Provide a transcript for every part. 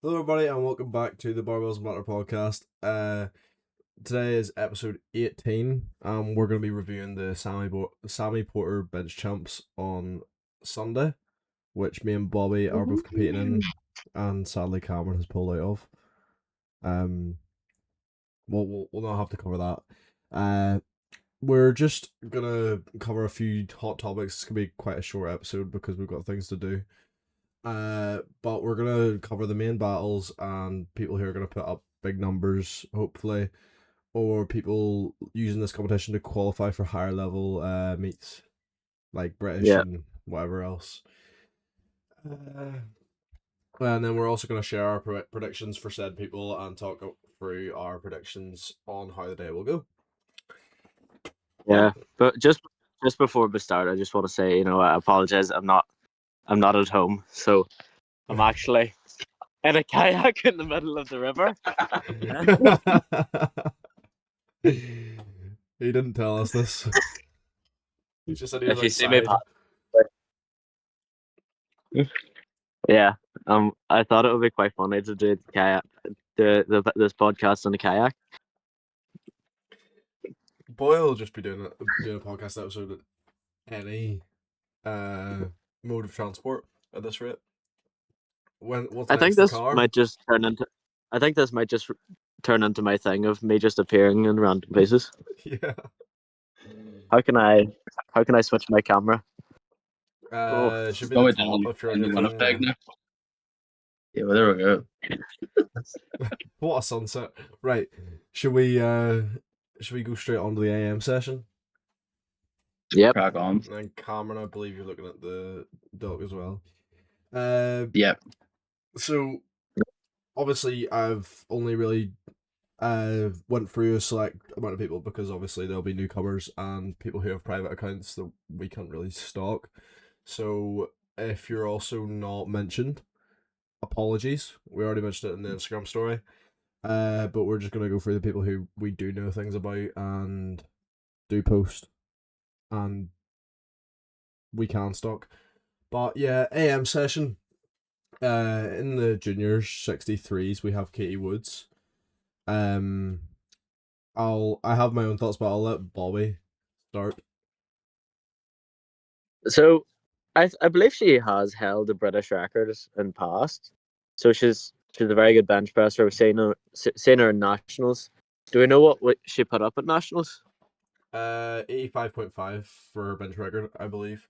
Hello, everybody, and welcome back to the Barbells Matter podcast. Today is episode 18, and we're going to be reviewing the Sammy Porter bench champs on Sunday, which me and Bobby are both competing in, and sadly Cameron has pulled out of. We'll not have to cover that. We're just gonna cover a few hot topics. It's gonna be quite a short episode because we've got things to do. But we're gonna cover the main battles and people who are gonna put up big numbers, hopefully, or people using this competition to qualify for higher level meets like British Yeah. and whatever else. And then we're also gonna share our predictions for said people and talk through our predictions on how the day will go. Yeah, but just before we start, I just want to say, I apologize. I'm not at home, so I'm actually in a kayak in the middle of the river. He didn't tell us this. He just said he was If you see me, outside. yeah, I thought it would be quite funny to do the kayak, this podcast on the kayak. Boyle will just be doing a podcast episode at any mode of transport at this rate. What's I think next? The this car? might just turn into. I think this might just turn into my thing of me just appearing in random places. Yeah. How can I switch my camera? Should be the top if you're on your phone. Yeah, well, there we go. What a sunset! Right, should we go straight on to the AM session? Yep. Crack on. And Cameron, I believe you're looking at the doc as well. Yep. So obviously, I've only really went through a select amount of people because obviously there'll be newcomers and people who have private accounts that we can't really stalk. So if you're also not mentioned, apologies. We already mentioned it in the Instagram story. But we're just gonna go through the people who we do know things about and do post, and we can stalk. But yeah, AM session. In the juniors 63s, we have Katie Woods. I have my own thoughts, but I'll let Bobby start. So, I believe she has held the British records in past. So she's a very good bench presser. We've seen her in nationals. Do we know what she put up at nationals? 85.5 for her bench record, I believe.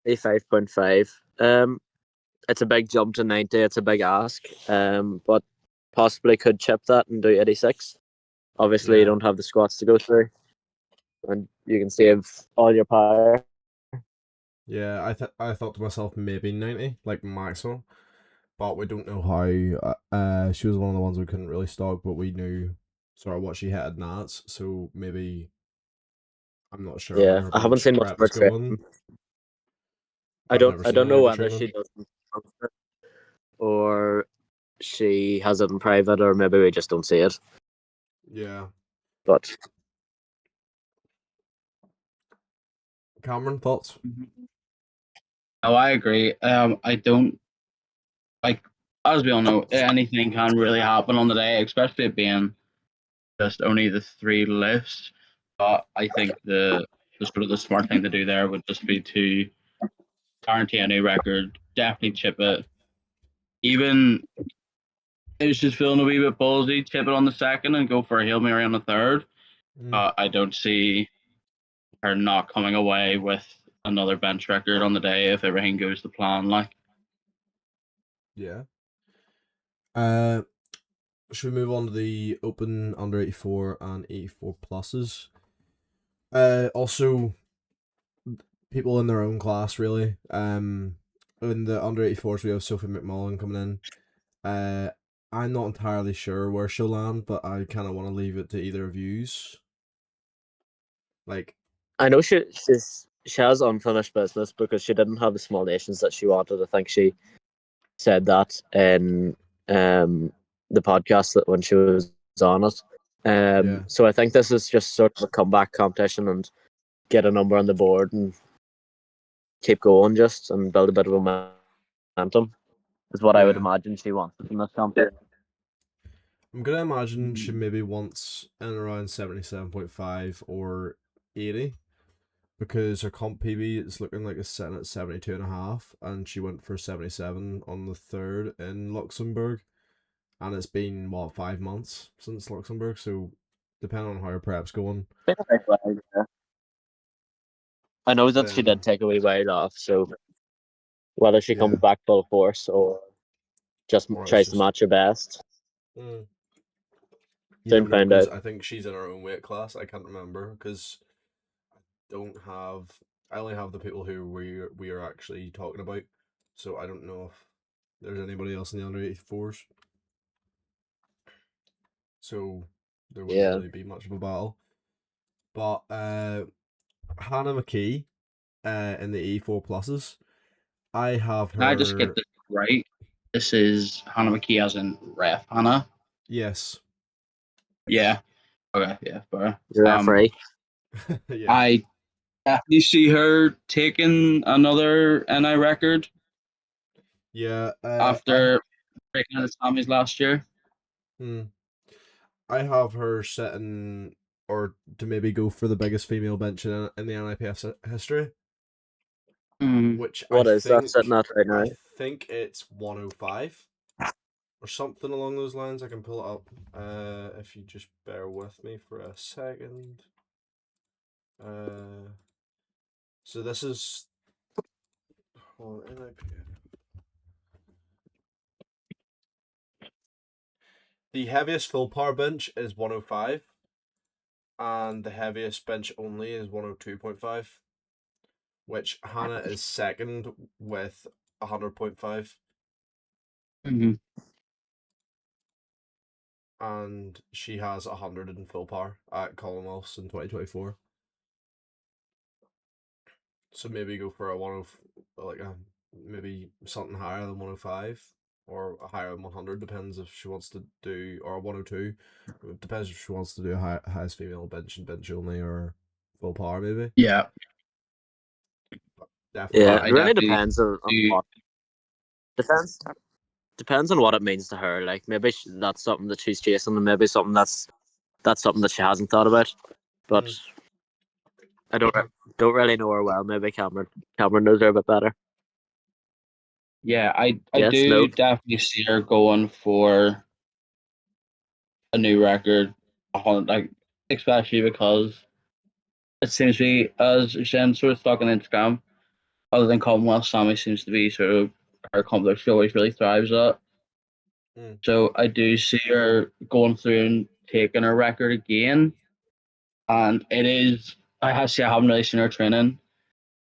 85.5. It's a big jump to 90. It's a big ask. But possibly could chip that and do 86. Obviously, Yeah. you don't have the squats to go through, and you can save all your power. Yeah, I thought to myself maybe 90, like maximum, but we don't know how. She was one of the ones we couldn't really stalk, but we knew sort of what she had at Nats, so maybe I'm not sure how Yeah, her I haven't bench seen much of prep her is going. training. I I've never don't seen any know of her whether training. she does it or she has it in private, or maybe we just don't see it. Yeah. But Cameron, thoughts? Oh, I agree. I don't like, as we all know, anything can really happen on the day, especially it being just only the 3 lifts. But I think the sort of the smart thing to do there would just be to guarantee any record, definitely chip it. Even if it's just feeling a wee bit ballsy, chip it on the second and go for a Hail Mary on the third. I don't see her not coming away with another bench record on the day if everything goes to plan. Like, Yeah. Should we move on to the open under 84 and 84 pluses? Also, people in their own class, really. In the under 84s, we have Sophie McMullen coming in. I'm not entirely sure where she'll land, but I kind of want to leave it to either of yous. Like, I know she has unfinished business because she didn't have the small nations that she wanted. I think she said that in the podcast that when she was on it. yeah. So I think this is just sort of a comeback competition and get a number on the board and keep going just and build a bit of momentum. is what I would Yeah. imagine she wants from this company. I'm gonna imagine she maybe wants in around 77.5 or 80 because her comp PB is looking like it's sitting at 72.5, and she went for 77 on the 3rd in Luxembourg, and it's been what 5 months since Luxembourg, so depending on how her prep's going, Been a big while, yeah. I know that she did then take a wee while off, so whether she comes yeah, back full force or just or it's tries to just match her best, you soon never know find because out. I think she's in her own weight class. I can't remember because don't have I only have the people who we are actually talking about, so I don't know if there's anybody else in the under 84s. So there wouldn't Yeah. really be much of a battle. But Hannah McKee in the E4 pluses, I have Can I just get her. this right? This is Hannah McKee as in ref Hannah. Yes. Yeah. Okay. Yeah. Fair. The referee. Yeah. I definitely see her taking another NI record Yeah. after breaking out of Sammy's last year. Hmm, I have her setting or to maybe go for the biggest female bench in the NIPF history, Mm. which What is that sitting at right now? I think it's 105 or something along those lines. I can pull it up. If you just bear with me for a second. So this is NIPF. The heaviest full power bench is 105, and the heaviest bench only is 102.5, which Hannah is second with 100.5. Mm-hmm. And she has 100 in full power at Commonwealths in 2024. So maybe go for a maybe something higher than 105 or a higher than 100, depends if she wants to do, or 102. It depends if she wants to do a highest female bench and bench only or full power maybe. Yeah. Definitely. Yeah, But it I really definitely depends on do. what depends on what it means to her. Like maybe that's something that she's chasing, and maybe something that's something that she hasn't thought about. But Mm. I don't really know her well. Maybe Cameron knows her a bit better. Yeah, I Yes, no. do definitely see her going for a new record, like especially because it seems to be as Jen sort of stuck on Instagram. Other than Commonwealth, Sammy seems to be sort of her complex. She always really thrives at. Mm. So I do see her going through and taking her record again. And it is I haven't really seen her training,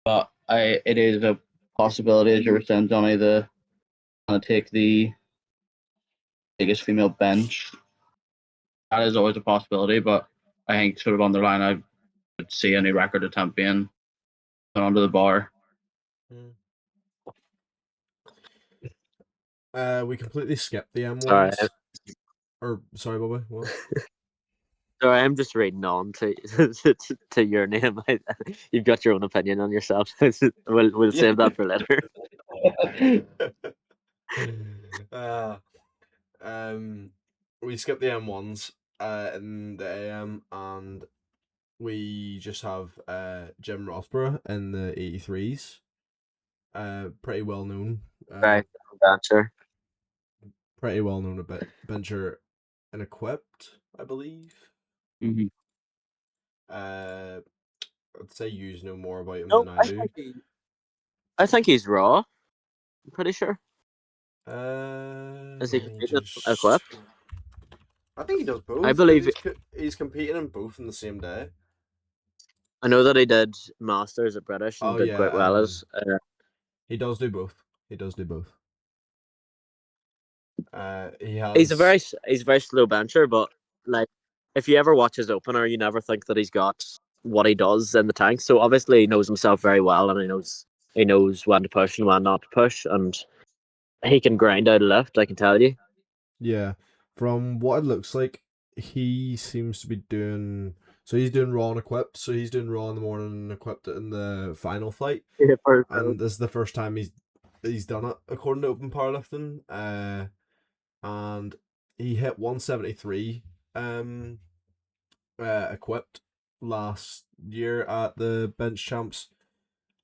but it is a possibility as you were saying, Johnny, to kind of take the biggest female bench. That is always a possibility, but I think sort of on the line I would see any record attempt being put under the bar. Mm. We completely skipped the Sorry, M1s. Or sorry, Bobby. What? sorry. I'm just reading on to to your name. You've got your own opinion on yourself. We'll Yeah. save that for later. uh, we skipped the M1s in the AM, and we just have Jim Rothborough in the 83s. Pretty well known. Right, answer. Pretty well known a bit bencher and equipped, I believe. Mm-hmm. I'd say you know more about him No, than I do. I think he's raw. I'm pretty sure. Is he Let me competing just. equipped? I think he does I both because believe. he's competing in both in the same day. I know that he did masters at British and Oh did yeah, quite well as. he does do both. He does do both. He He's a has. very slow bencher, but like if you ever watch his opener, you never think that he's got what he does in the tank. So obviously he knows himself very well, and he knows when to push and when not to push, and he can grind out a lift. I can tell you. Yeah, from what it looks like, he seems to be doing. So he's doing raw and equipped. So he's doing raw in the morning and equipped in the final fight. Yeah, And this is the first time he's done it according to Open Powerlifting. And he hit 173 equipped last year at the bench champs,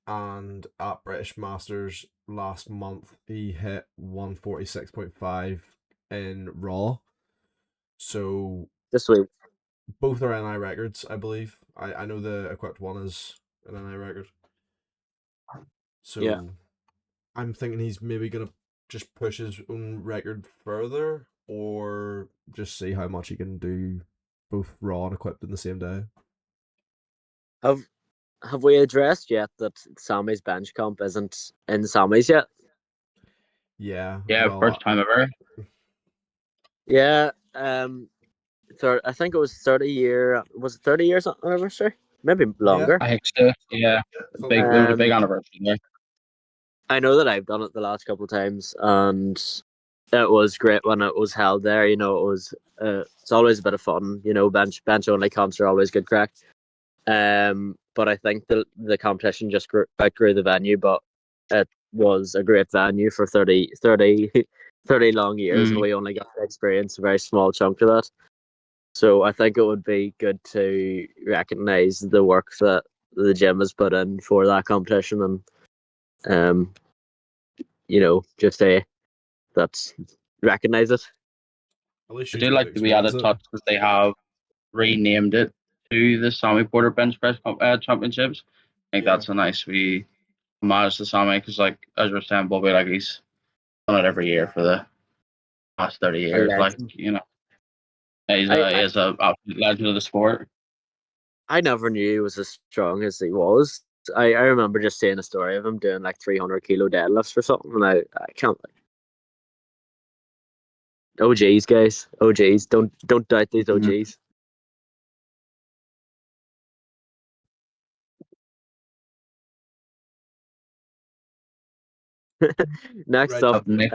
and at British Masters last month he hit 146.5 in raw. So This week. both are NI records, I believe. I know the equipped one is an NI record. So Yeah. I'm thinking he's maybe gonna just push his own record further, or just see how much he can do both raw and equipped in the same day. Have we addressed yet that Sammy's bench comp isn't in Sammy's yet? Yeah, Yeah, well, first time ever. Yeah. I think it was 30-year. Was it 30 years anniversary? Maybe yeah, longer. I think so. Yeah, something big. like There was that. a big Um, anniversary there. I know that I've done it the last couple of times, and it was great when it was held there. You know, it was. It's always a bit of fun. You know, bench only comps are always good crack. But I think the competition just outgrew the venue, but it was a great venue for 30 long years, and Mm. we only got to experience a very small chunk of that. So I think it would be good to recognise the work that the gym has put in for that competition, and um, just say that's recognise it. At least I she's do get to like the wee experience added it. touch that they have renamed it to the Sammy Porter Bench Press Championships. I think Yeah, that's a nice wee homage to Sammy because, like, as we're saying, Bobby, like, he's done it every year for the past 30 A years. Like, legend. he's I, a I he's a absolute legend of the sport. I never knew he was as strong as he was. I remember just seeing a story of him doing like 300 kilo deadlifts or something, and I can't. OGs, guys, OGs. Don't doubt these Mhm. OGs. Next right. up, Up next,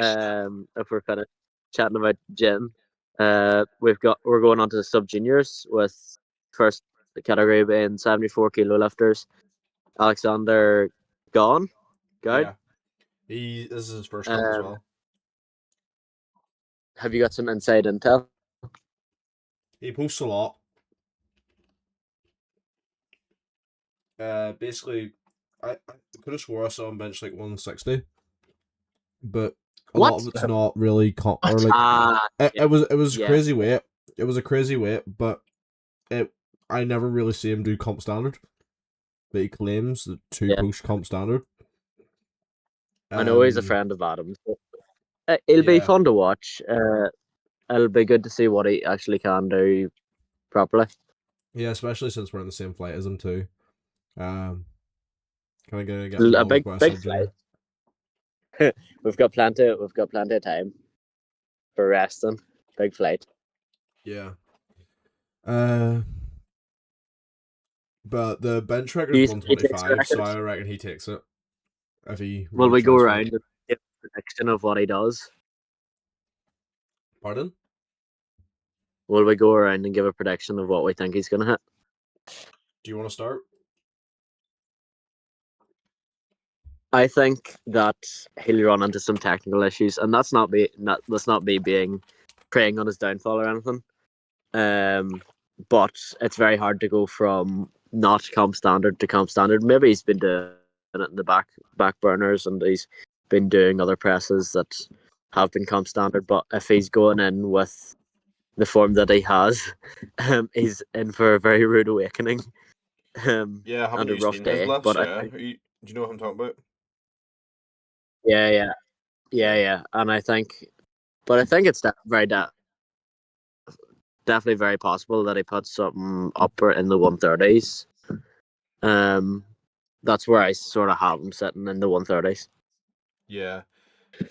if we're kind of chatting about gym, we're going on to the sub juniors with first category being 74 kilo lifters. Alexander gone, guard. Yeah, this is his first comp as Um, well. have you got some inside intel? He posts a lot. Basically, I could have swore I saw him bench like 160, but a lot of What? it's not really or what? like it, Yeah, it was a yeah, crazy weight. It was a crazy weight, but it I never really see him do comp standard. But he claims that two yeah. post comp standard. I know he's a Um, friend of Adam's. It'll be yeah, fun to watch. It'll be good to see what he actually can do properly. yeah, especially since we're in the same flight as him too. Um, kind of gonna get him A along with big Westside flight. Junior. We've got plenty of time for resting. Big flight. Yeah. Uh, but the bench record Do is you one think he twenty takes the five, so record? I reckon he takes it if he Will really we go tries for it. around and give a prediction of what he does? Pardon? Will we go around and give a prediction of what we think he's gonna hit? Do you want to start? I think that he'll run into some technical issues, and that's not me being preying on his downfall or anything. But it's very hard to go from not comp standard to comp standard. Maybe he's been doing it in the back burners, and he's been doing other presses that have been comp standard. But if he's going in with the form that he has, he's in for a very rude awakening, Yeah, haven't and a you rough seen his day. lifts? But I Yeah. think, Do you know what I'm talking about? yeah, yeah, Yeah. yeah, and but I think it's definitely very possible that he puts something upper in the 130s. Um, that's where I sort of have him sitting in the 130s. Yeah.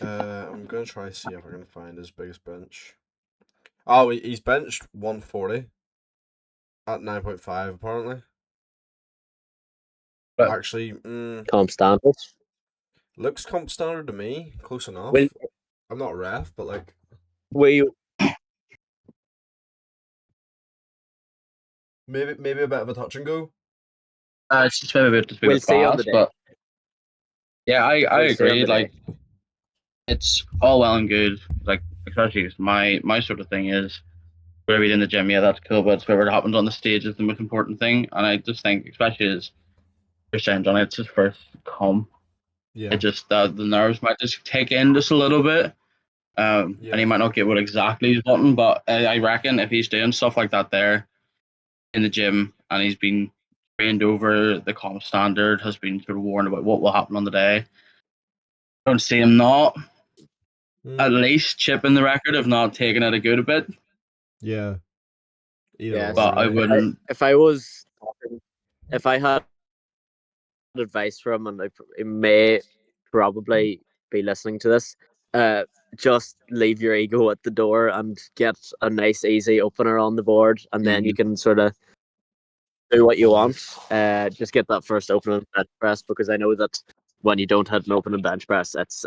I'm gonna try to see if I can find his biggest bench. Oh, he's benched 140 at 9.5 apparently. But Actually, Comp standards. looks comp standard to me. Close Will enough. I'm not a ref, but like we maybe a bit of a touch and go. it's just maybe a bit we'll see on the fast, day. but yeah, I We'll see on agree. the day. Like, it's all well and good. Like especially 'cause my sort of thing is whatever you do in the gym, yeah, that's cool. But whatever happens on the stage is the most important thing. And I just think, especially as Christian on it's his first come, it Yeah, just the nerves might just take in just a little bit. And he yeah. might not get what exactly he's wanting, but I reckon if he's doing stuff like that there in the gym and he's been trained over the comp standard, has been sort of warned about what will happen on the day, I don't see him not at Mm, least chipping the record, if not taking it a good bit. yeah. Either Yeah, or, see, But I really. wouldn't. if I was talking, if I had advice from, and I may probably be listening to this, uh, just leave your ego at the door and get a nice, easy opener on the board, and then you Mhm. can sort of do what you want. Just get that first opening bench press, because I know that when you don't hit an opening bench press, it's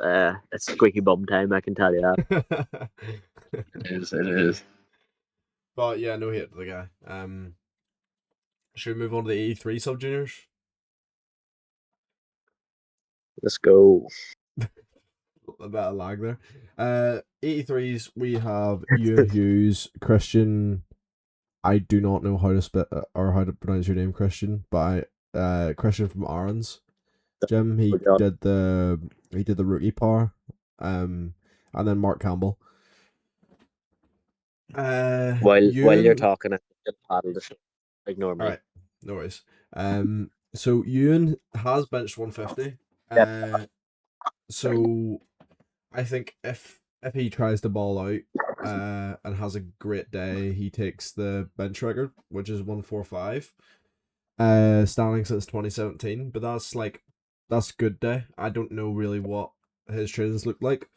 squeaky bum time. I can tell you that. It is. It is. But yeah, no hate to the guy. Should we move on to the 83 sub juniors? Let's go. A bit of lag there. 83s, we have Ewan Hughes, Christian. I do not know how to or how to pronounce your name, Christian, but Christian from Aaron's Jim. We're done. He did the rookie par, and then Mark Campbell. While you're Ewan. talking, I just paddle the show. Ignore All me. right, no worries. So Ewan has benched 150. Yep. So I think if he tries to ball out, and has a great day, he takes the bench record, which is 145. Standing since 2017, but that's good day. I don't know really what his trainings look like.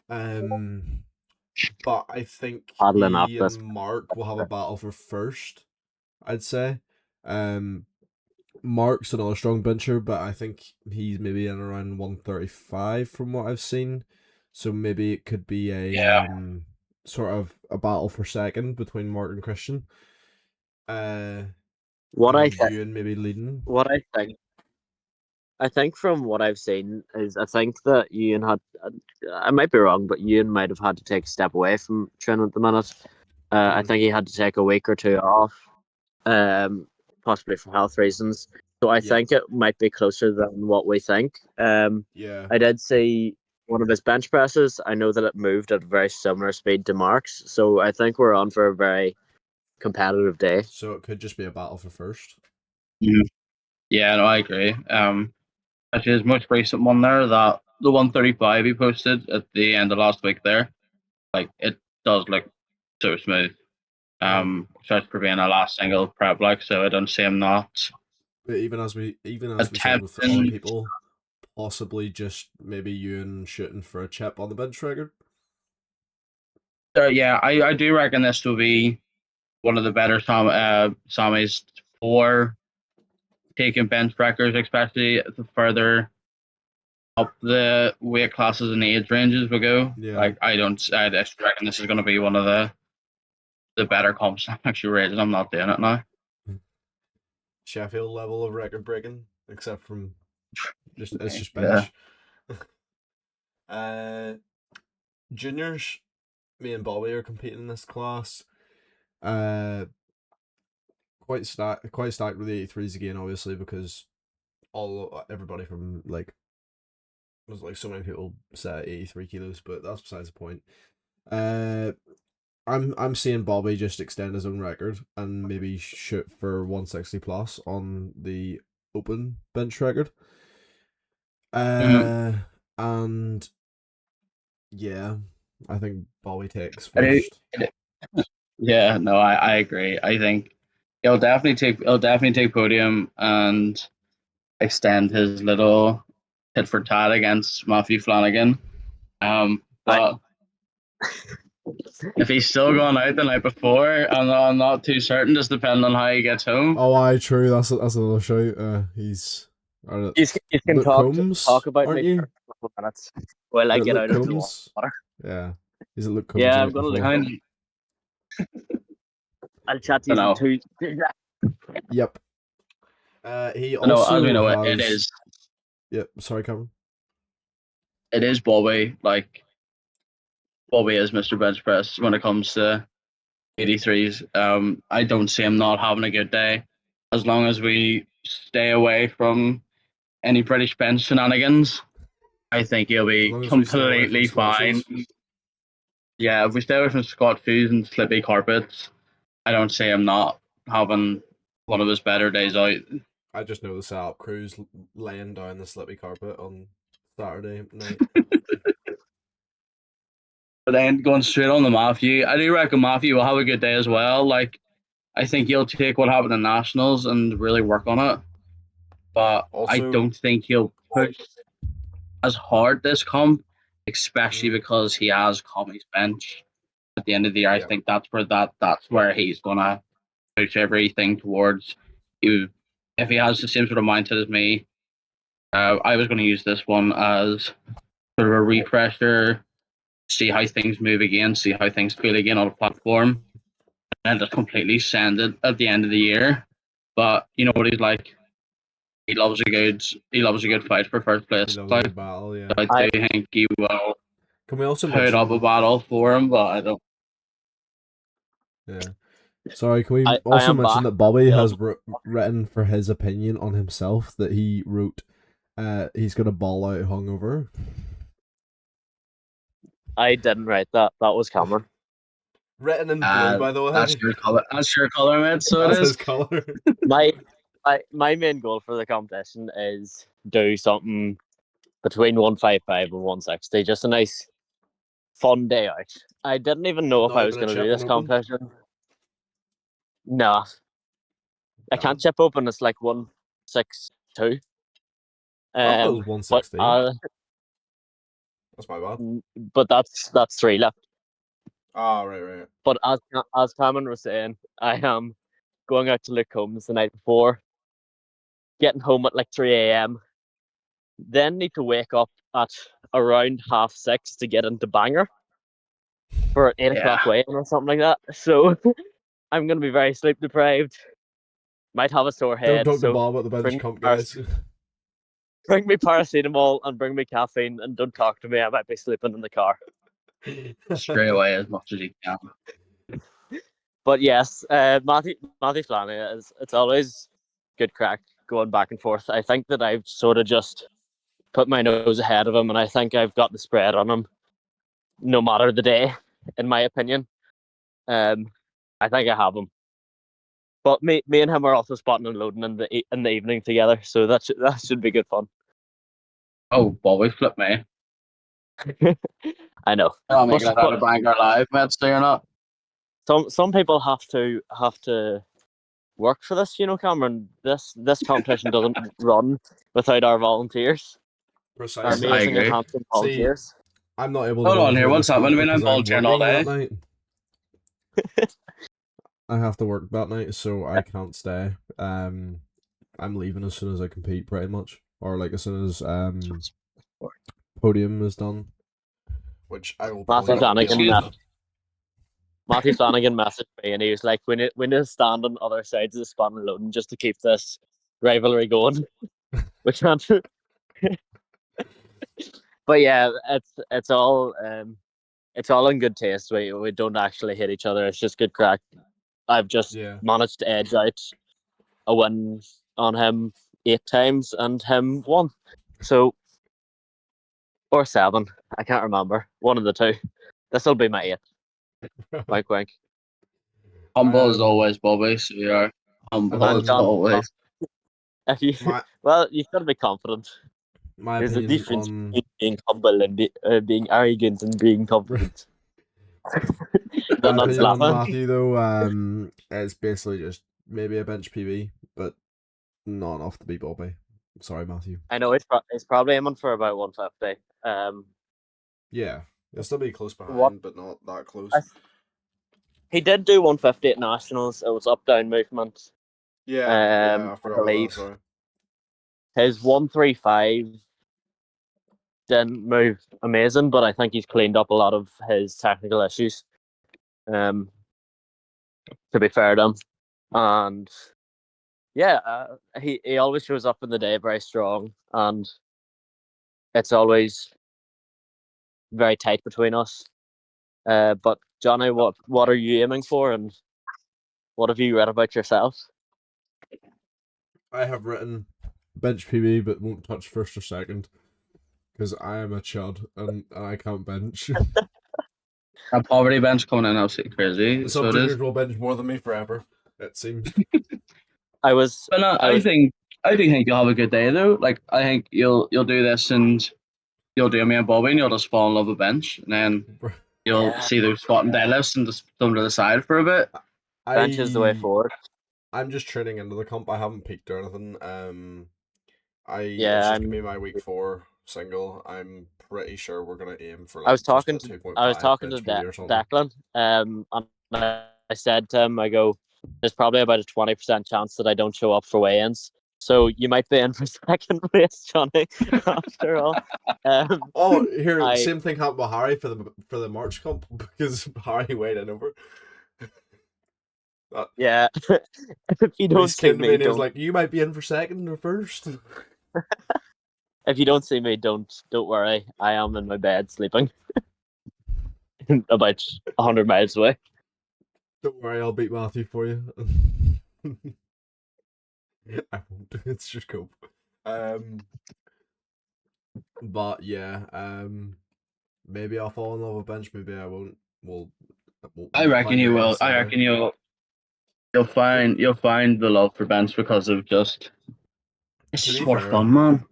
Um, but I think Paddling off he and this. Mark will have a battle for first. I'd say. Um, Mark's another strong bencher, but I think he's maybe in around 135 from what I've seen. So maybe it could be a Yeah. sort of a battle for second between Mark and Christian. Uh, What I and think, you and maybe leading. what I think from what I've seen is, I think that Ian had, I might be wrong, but Ian might have had to take a step away from training at the minute. I Mm, think he had to take a week or two off, um, possibly for health reasons. So I yeah, think it might be closer than what we think. yeah. I did see one of his bench presses. I know that it moved at a very similar speed to Mark's. So I think we're on for a very competitive day. So it could just be a battle for first. Mhm. Yeah. No, I agree. Actually, his most recent one there, that the 135 he posted at the end of last week there, like it does look so smooth. Mm-hmm. Especially for being a last single prep, like so. I don't see him not But even as we said with other attempting. people, possibly just maybe you and shooting for a chip on the bench record. Yeah, I do reckon this will be one of the better Sammys for taking bench records, especially the further up the weight classes and age ranges we go. Yeah. Like I just reckon this is going to be one of the better comps. I'm actually rated. I'm not doing it now. Sheffield level of record breaking, except from just it's just Yeah. bench. uh, Juniors, me and Bobby are competing in this class. Uh, quite stacked with the 83s again, obviously, because everybody from like there's like so many people set at 83 kilos, but that's besides the point. Uh, I'm seeing Bobby just extend his own record and maybe shoot for 160 plus on the open bench record. Mhm. Uh, and yeah, I think Bobby takes I do. first. Yeah, no, I agree. I think he'll definitely take podium and extend his little tit for tat against Matthew Flanagan. I But if he's still going out the night before, I'm not too certain, just depending on how he gets home. Oh, I true. That's another show. He's you can Luke talk Combs, about aren't me for you? a couple of minutes while I Is it get Luke out of the Combs? water. Yeah, he's at Luke Combs the Yeah, I'm night gonna look. before. Kind of, I'll chat to I you in know. two. Yep. He I know. As we also know, it has. is. Yep. Sorry, Cameron. it is Bobby. Like Bobby is Mr. Bench Press when it comes to 83s. I don't see him not having a good day, as long as we stay away from any British bench shenanigans. I think he'll As be long as we stay away from completely fine. squashes. Yeah, if we stay away from Scott Foos and slippy carpets, I don't see him not having one of his better days out. I just know the setup crew's laying down the slippy carpet on Saturday night. But then going straight on to Matthew, I do reckon Matthew will have a good day as well. Like, I think he'll take what happened in Nationals and really work on it. But I Also, don't think he'll push as hard this comp, especially mm, because he has Commy's bench at the end of the year. I yeah, think that's where he's gonna push everything towards. You, if he has the same sort of mindset as me, I was going to use this one as sort of a refresher, see how things move again, see how things feel again on a platform, and just completely send it at the end of the year. But you know what he's like. He loves a good fight for first he place. loves a Like, good battle. Yeah. I I do think he will Can we also put up a mention? battle for him, but I don't. Yeah. Sorry. Can we I also am mention back. that Bobby has Available. written for his opinion on himself that he wrote. He's gonna ball out hungover. I didn't write that. That was Cameron. Written in blue, by the That's way. your color. That's your color, mate. So it That's his is. color. My my main goal for the competition is do something between 155 and 160. Just a nice fun day out. I didn't even know if Not I was even a going to do chip this and open. competition. No, I can't Damn. chip open. It's like 162. I thought it was Um, but 116. uh, That's my bad. but that's three left. Ah, right, right. But as Cameron was saying, I am going out to Luke Combs the night before, getting home at like 3 a.m. Then need to wake up at around 6:30 to get into Bangor for 8 Yeah. o'clock weigh-in or something like that. So I'm going to be very sleep deprived. Might have a sore Don't head. talk to So Bob about the bench bring me, comp, guys. bring me paracetamol and bring me caffeine and don't talk to me. I might be sleeping in the car. Stray away as much as you can. But yes, Matthew Flanagan is it's always good crack going back and forth. I think that I've sort of just put my nose ahead of him, and I think I've got the spread on him, no matter the day, in my opinion. Um, I think I have him. But me and him are also spotting and loading in the evening together, so that should be good fun. Oh, Bobby, flip me. I know, I'm but making it out of Bangor Live, mate. So you're not. some people have to work for this, Cameron. This competition doesn't run without our volunteers, our I Precisely. amazing and agree. handsome See, volunteers. I'm not able to Hold on volunteer here. in What's this happening? comp I mean, I'm because I'm volunteering all working that day. night. I have to work that night, so I can't stay. I'm leaving as soon as I compete, pretty much, or like as soon as podium is done, which I will probably Matthew not be able Flanagan, to Excuse do. Matthew Flanagan messaged me, and he was like, "We need to stand on other sides of the span and loading just to keep this rivalry going." Which meant, but yeah, it's all in good taste. We don't actually hit each other. It's just good crack. I've just Yeah. managed to edge out a win on him 8 times and him one. So or seven. I can't remember. One of the two. This will be my eighth. Wink wink. humble as Um, always, Bobby. So you are and humble And as then John, always. if you my well, you've got to be confident. my There's a opinion difference on between being humble and being arrogant and being confident. my Then that's opinion on laughing. Matthew though, it's basically just maybe a bench PB, but not enough to beat Bobby. Sorry, Matthew. I know he's probably aiming for about 150. Yeah, he'll still be close What behind, but not that I, close. he did do 150 at nationals. It was up down movement. Yeah, I I forgot about that. believe Sorry. his 135 didn't move amazing, but I think he's cleaned up a lot of his technical issues. Um, to be fair to him, and yeah, he always shows up in the day very strong, and it's always very tight between us. But Johnny, what are you aiming for, and what have you read about yourself? I have written bench PB, but won't touch first or second because I am a chud and I can't bench. A poverty bench coming in absolutely crazy. So Some it is. juniors will bench more than me forever. It seems. I was But no, I was I do think you'll have a good day though. Like I think you'll do this and you'll do me and Bobby and you'll just fall in love with bench and then you'll yeah. see those squat and deadlifts and just thumb to the side for a bit. Bench is the way I forward. I'm just training into the comp. I haven't peaked or anything. It's Yeah, just gonna be my week 4 single. I'm pretty sure we're gonna aim for I was like just talking a to 2.5 bench PB or something. Declan, and I said to him, I go, there's probably about a 20% chance that I don't show up for weigh-ins, so you might be in for second place, Johnny. After all, um, Oh, here, I same thing happened with Harry for the March comp because Harry weighed in over. That, yeah, if you he don't see came to me me, and he was don't. like, "You might be in for second or first." If you don't see me, don't worry. I am in my bed sleeping, about 100 miles away. Don't worry, I'll beat Matthew for you. I won't. It's just cope. Um, but yeah, maybe I'll fall in love with bench. Maybe I won't. I We'll reckon find you out on will. I Sunday. reckon you'll find the love for bench because of just it's To just be more fair, fun, man.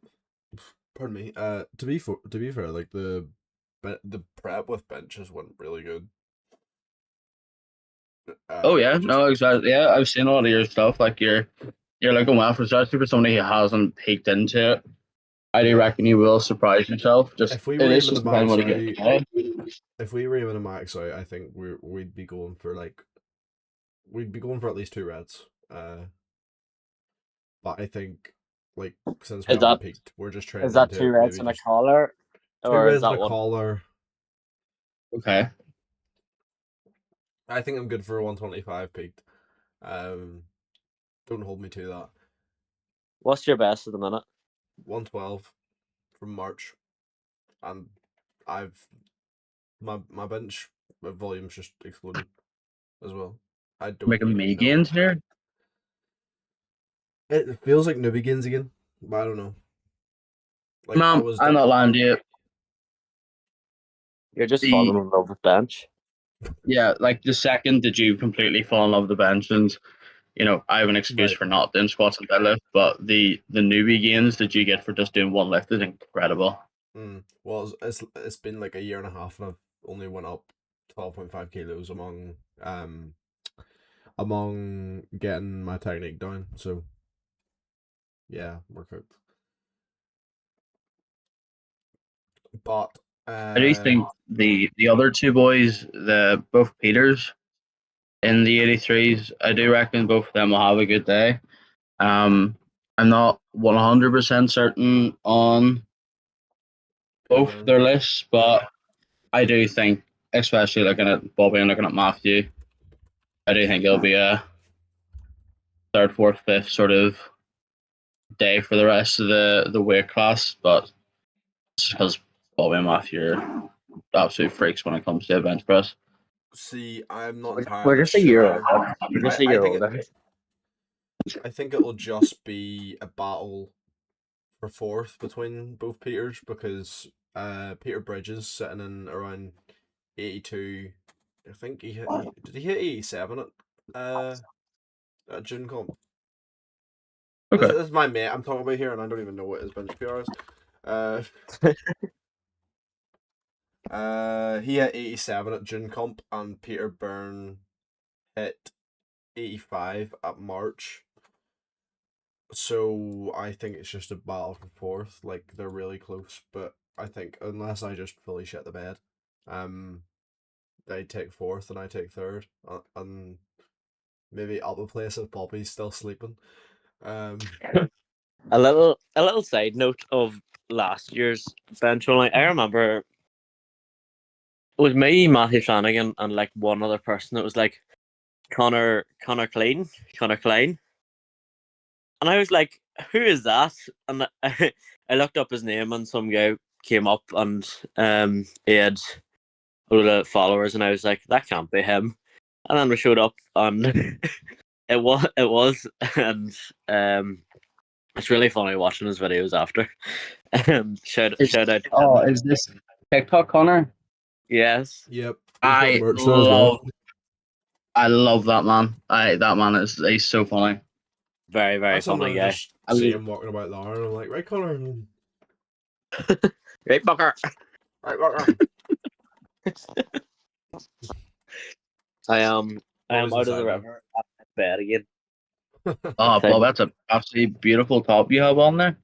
pardon me. To be fair, like the prep with benches went really good. Oh yeah, It just no, exactly. Yeah, I've seen a lot of your stuff. Like you're like going after, especially for somebody who hasn't peeked into it. I do yeah. reckon you will surprise yourself. Just If we it were is aiming to just depending max what out, you get today. if we were aiming to max out, I think we'd be going for like we'd be going for at least 2 reds. But I think like since we Is haven't that peaked, we're just is training that into two it. reds Maybe and a just collar, two or is reds and that a one? collar. Okay. I think I'm good for 125 peaked. Um, don't hold me to that. What's your best at the minute? 112 from March, and I've my bench volume's just exploded as well. I don't Making me even know. gains here. It feels like newbie gains again, but I don't know. Like I Mom, was I'm done. not lying to you. You're just falling The in love with bench. Yeah, like the second that you completely fall in love with the bench, and I have an excuse Right. for not doing squats and deadlift, but the newbie gains that you get for just doing one lift is incredible. Well, it's been like a year and a half, and I've only went up 12.5 kilos among getting my technique down. So yeah, we're cooked. But I do think the other two boys, the both Peters in the 83s, I do reckon both of them will have a good day. I'm not 100% certain on Peter both Byrne. their lists, but I do think, especially looking at Bobby and looking at Matthew, I do think it'll be a third, fourth, fifth sort of day for the rest of the weight class. But it's because Bobby and Matthew are absolute freaks when it comes to bench press. See, I'm not We're entirely just a year sure. older. We're just a I year think older. I think it'll just be a battle for fourth between both Peters because Peter Bridges sitting in around 82. I think did he hit 87 at June comp. Okay. This is my mate I'm talking about here, and I don't even know what his bench PR is. Uh, he hit 87 at June comp, and Peter Byrne hit 85 at March. So I think it's just a battle for fourth. Like they're really close, but I think unless I just fully shit the bed, they take fourth and I take third, and maybe up a place if Bobby's still sleeping. Um, A little side note of last year's bench only. I remember it was me, Matthew Flanagan, and like one other person. It was like Connor Klein, and I was like, "Who is that?" And I looked up his name, and some guy came up and he had a load of followers, and I was like, that can't be him. And then we showed up, and it was, and it's really funny watching his videos after. Shout out to him. Is this TikTok Connor? Yes, Yep. He's got I merch there as well. love that man. That man he's so funny. very I very funny sometimes guy. just I see was him walking about Lara and I'm like, right, Connor. Great fucker. Right, Connor. I am Always out of the inside though. river. I'm in bed again. Oh, Thank Bob, that's a absolutely beautiful top you have on there.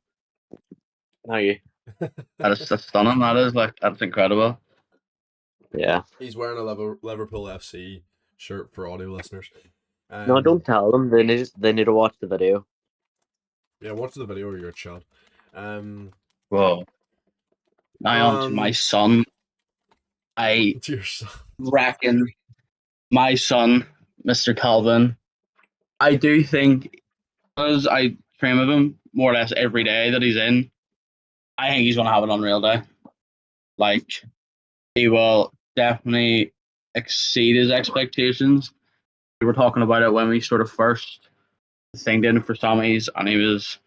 How are you? That's stunning. That is that's incredible. Yeah. He's wearing a Liverpool FC shirt for audio listeners. No, don't tell them. They need to watch the video. Yeah, watch the video or you're a child. Whoa. Now on to my son. I To your son. reckon my son, Mr. Calvin. I do think because I train with him more or less every day that he's in. I think he's gonna have an unreal day. Like he will definitely exceed his expectations. We were talking about it when we sort of first thinged in for Sammy's, and he was,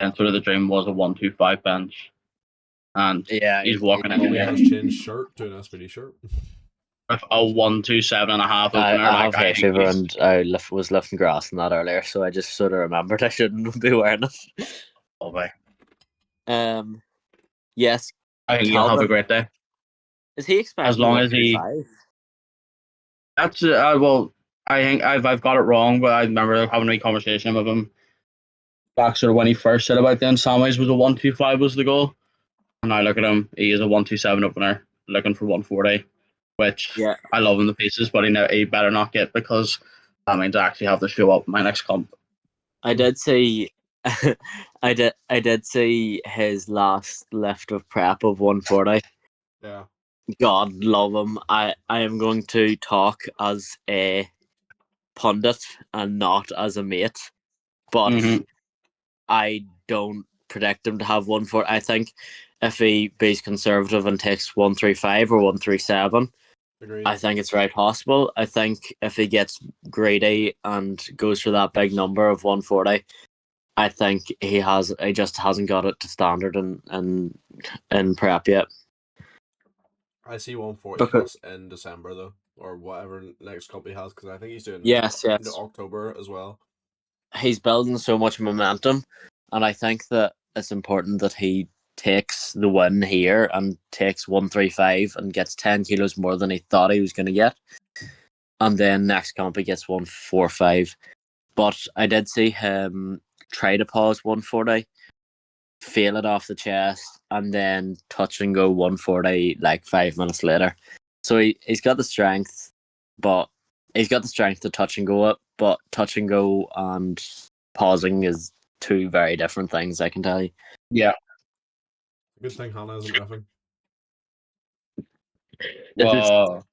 and sort of the dream was a 125 bench, and Yeah, he's walking in Probably here has changed shirt to an SPD shirt. with a 127.5 I, opener. I Like have I hay think fever and was lifting grass in that earlier, so I just sort of remembered I shouldn't be wearing it. oh, Yes, I think he'll have a Calvin. great day Is he as expecting the long as he. 135? That's well. I think I've got it wrong, but I remember having a conversation with him back sort of when he first said about then Sammy's was a 125 was the goal. And now look at him, he is a 127 opener, looking for 140, which Yeah, I love him to pieces, but he better not get because that means I actually have to show up my next comp. I did see. I did see his last lift of prep of 140. Yeah. God love him. I am going to talk as a pundit and not as a mate, but Mm-hmm. I don't predict him to have 140. I think if he be's conservative and takes 135 or 137, Agreed. I think it's very possible. I think if he gets greedy and goes for that big number of 140, I think he just hasn't got it to standard in prep yet. I see 140 Okay. plus in December though, or whatever next comp he has, because I think he's doing Yes, yes. October as well. He's building so much momentum, and I think that it's important that he takes the win here and takes 135 and gets 10 kilos more than he thought he was going to get. And then next comp he gets 145. But I did see him try to pause 140, fail it off the chest, and then touch and go 140 like 5 minutes later. So he's got the strength, but he's got the strength to touch and go it, but touch and go and pausing is two very different things, I can tell you. Yeah. Good thing Hannah isn't reffing. This is Well,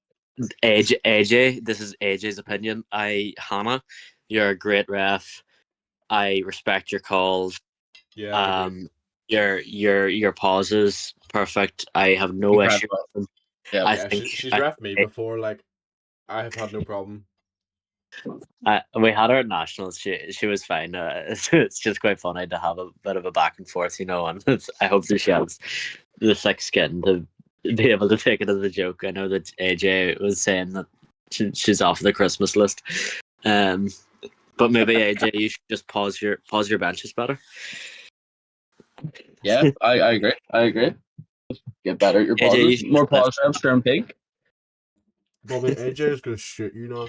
AJ. This is AJ's opinion. Hannah, you're a great ref. I respect your calls. Yeah, I agree. Your pauses perfect. I have no issue incredible. with them. Yeah. I Yeah, think she's reffed me before. Like, I have had no problem. we had her at nationals. She was fine. It's just quite funny to have a bit of a back and forth, and I hope that she has the thick skin to be able to take it as a joke. I know that AJ was saying that she's off the Christmas list, but maybe AJ, you should just pause your benches better. Yeah, I agree. I agree. Get better at your AJ, you pauses. should More just lift. pause reps, turn pink. Bobby, AJ is gonna shit you now.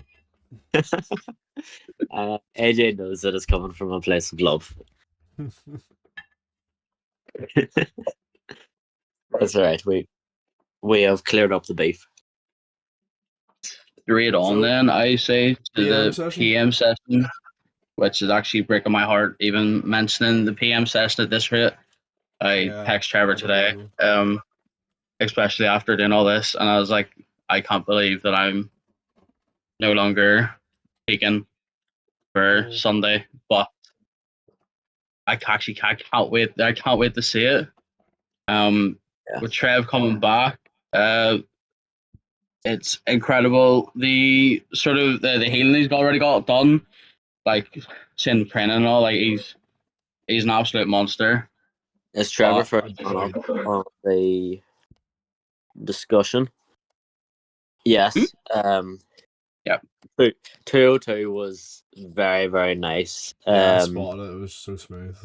AJ knows that it's coming from a place of love. That's all right. We have cleared up the beef. Straight on So, then, I say to PM the session. PM session, which is actually breaking my heart, even mentioning the PM session at this rate. I Yeah, text Trevor can't blame today, you. especially after doing all this, and I was like, I can't believe that I'm no longer taken for Mm. Sunday, but I can't wait. I can't wait to see it. Yeah. with Trev coming back, it's incredible. The sort of the healing he's already got done, like seeing the training and all, like he's an absolute monster. Is Trevor But first one Agreed. up on the discussion? hmm? Yes. Yeah, 202 was very, very nice. Yeah, I spotted it. It was so smooth.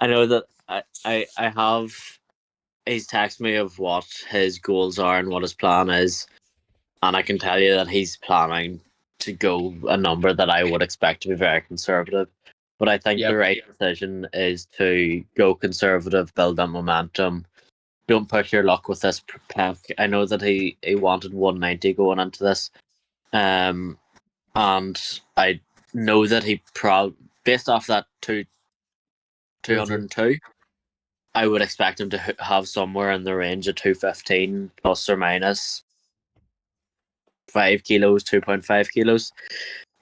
I know that I have. He's texted me of what his goals are and what his plan is, and I can tell you that he's planning to go a number that I would expect to be very conservative. But I think the yep, right decision is to go conservative, build that momentum. Don't push your luck with this pack. I know that he wanted 190 going into this, um, and I know that based off that 202. 202, I would expect him to have somewhere in the range of 215 plus or minus 5 kilos, 2.5 kilos.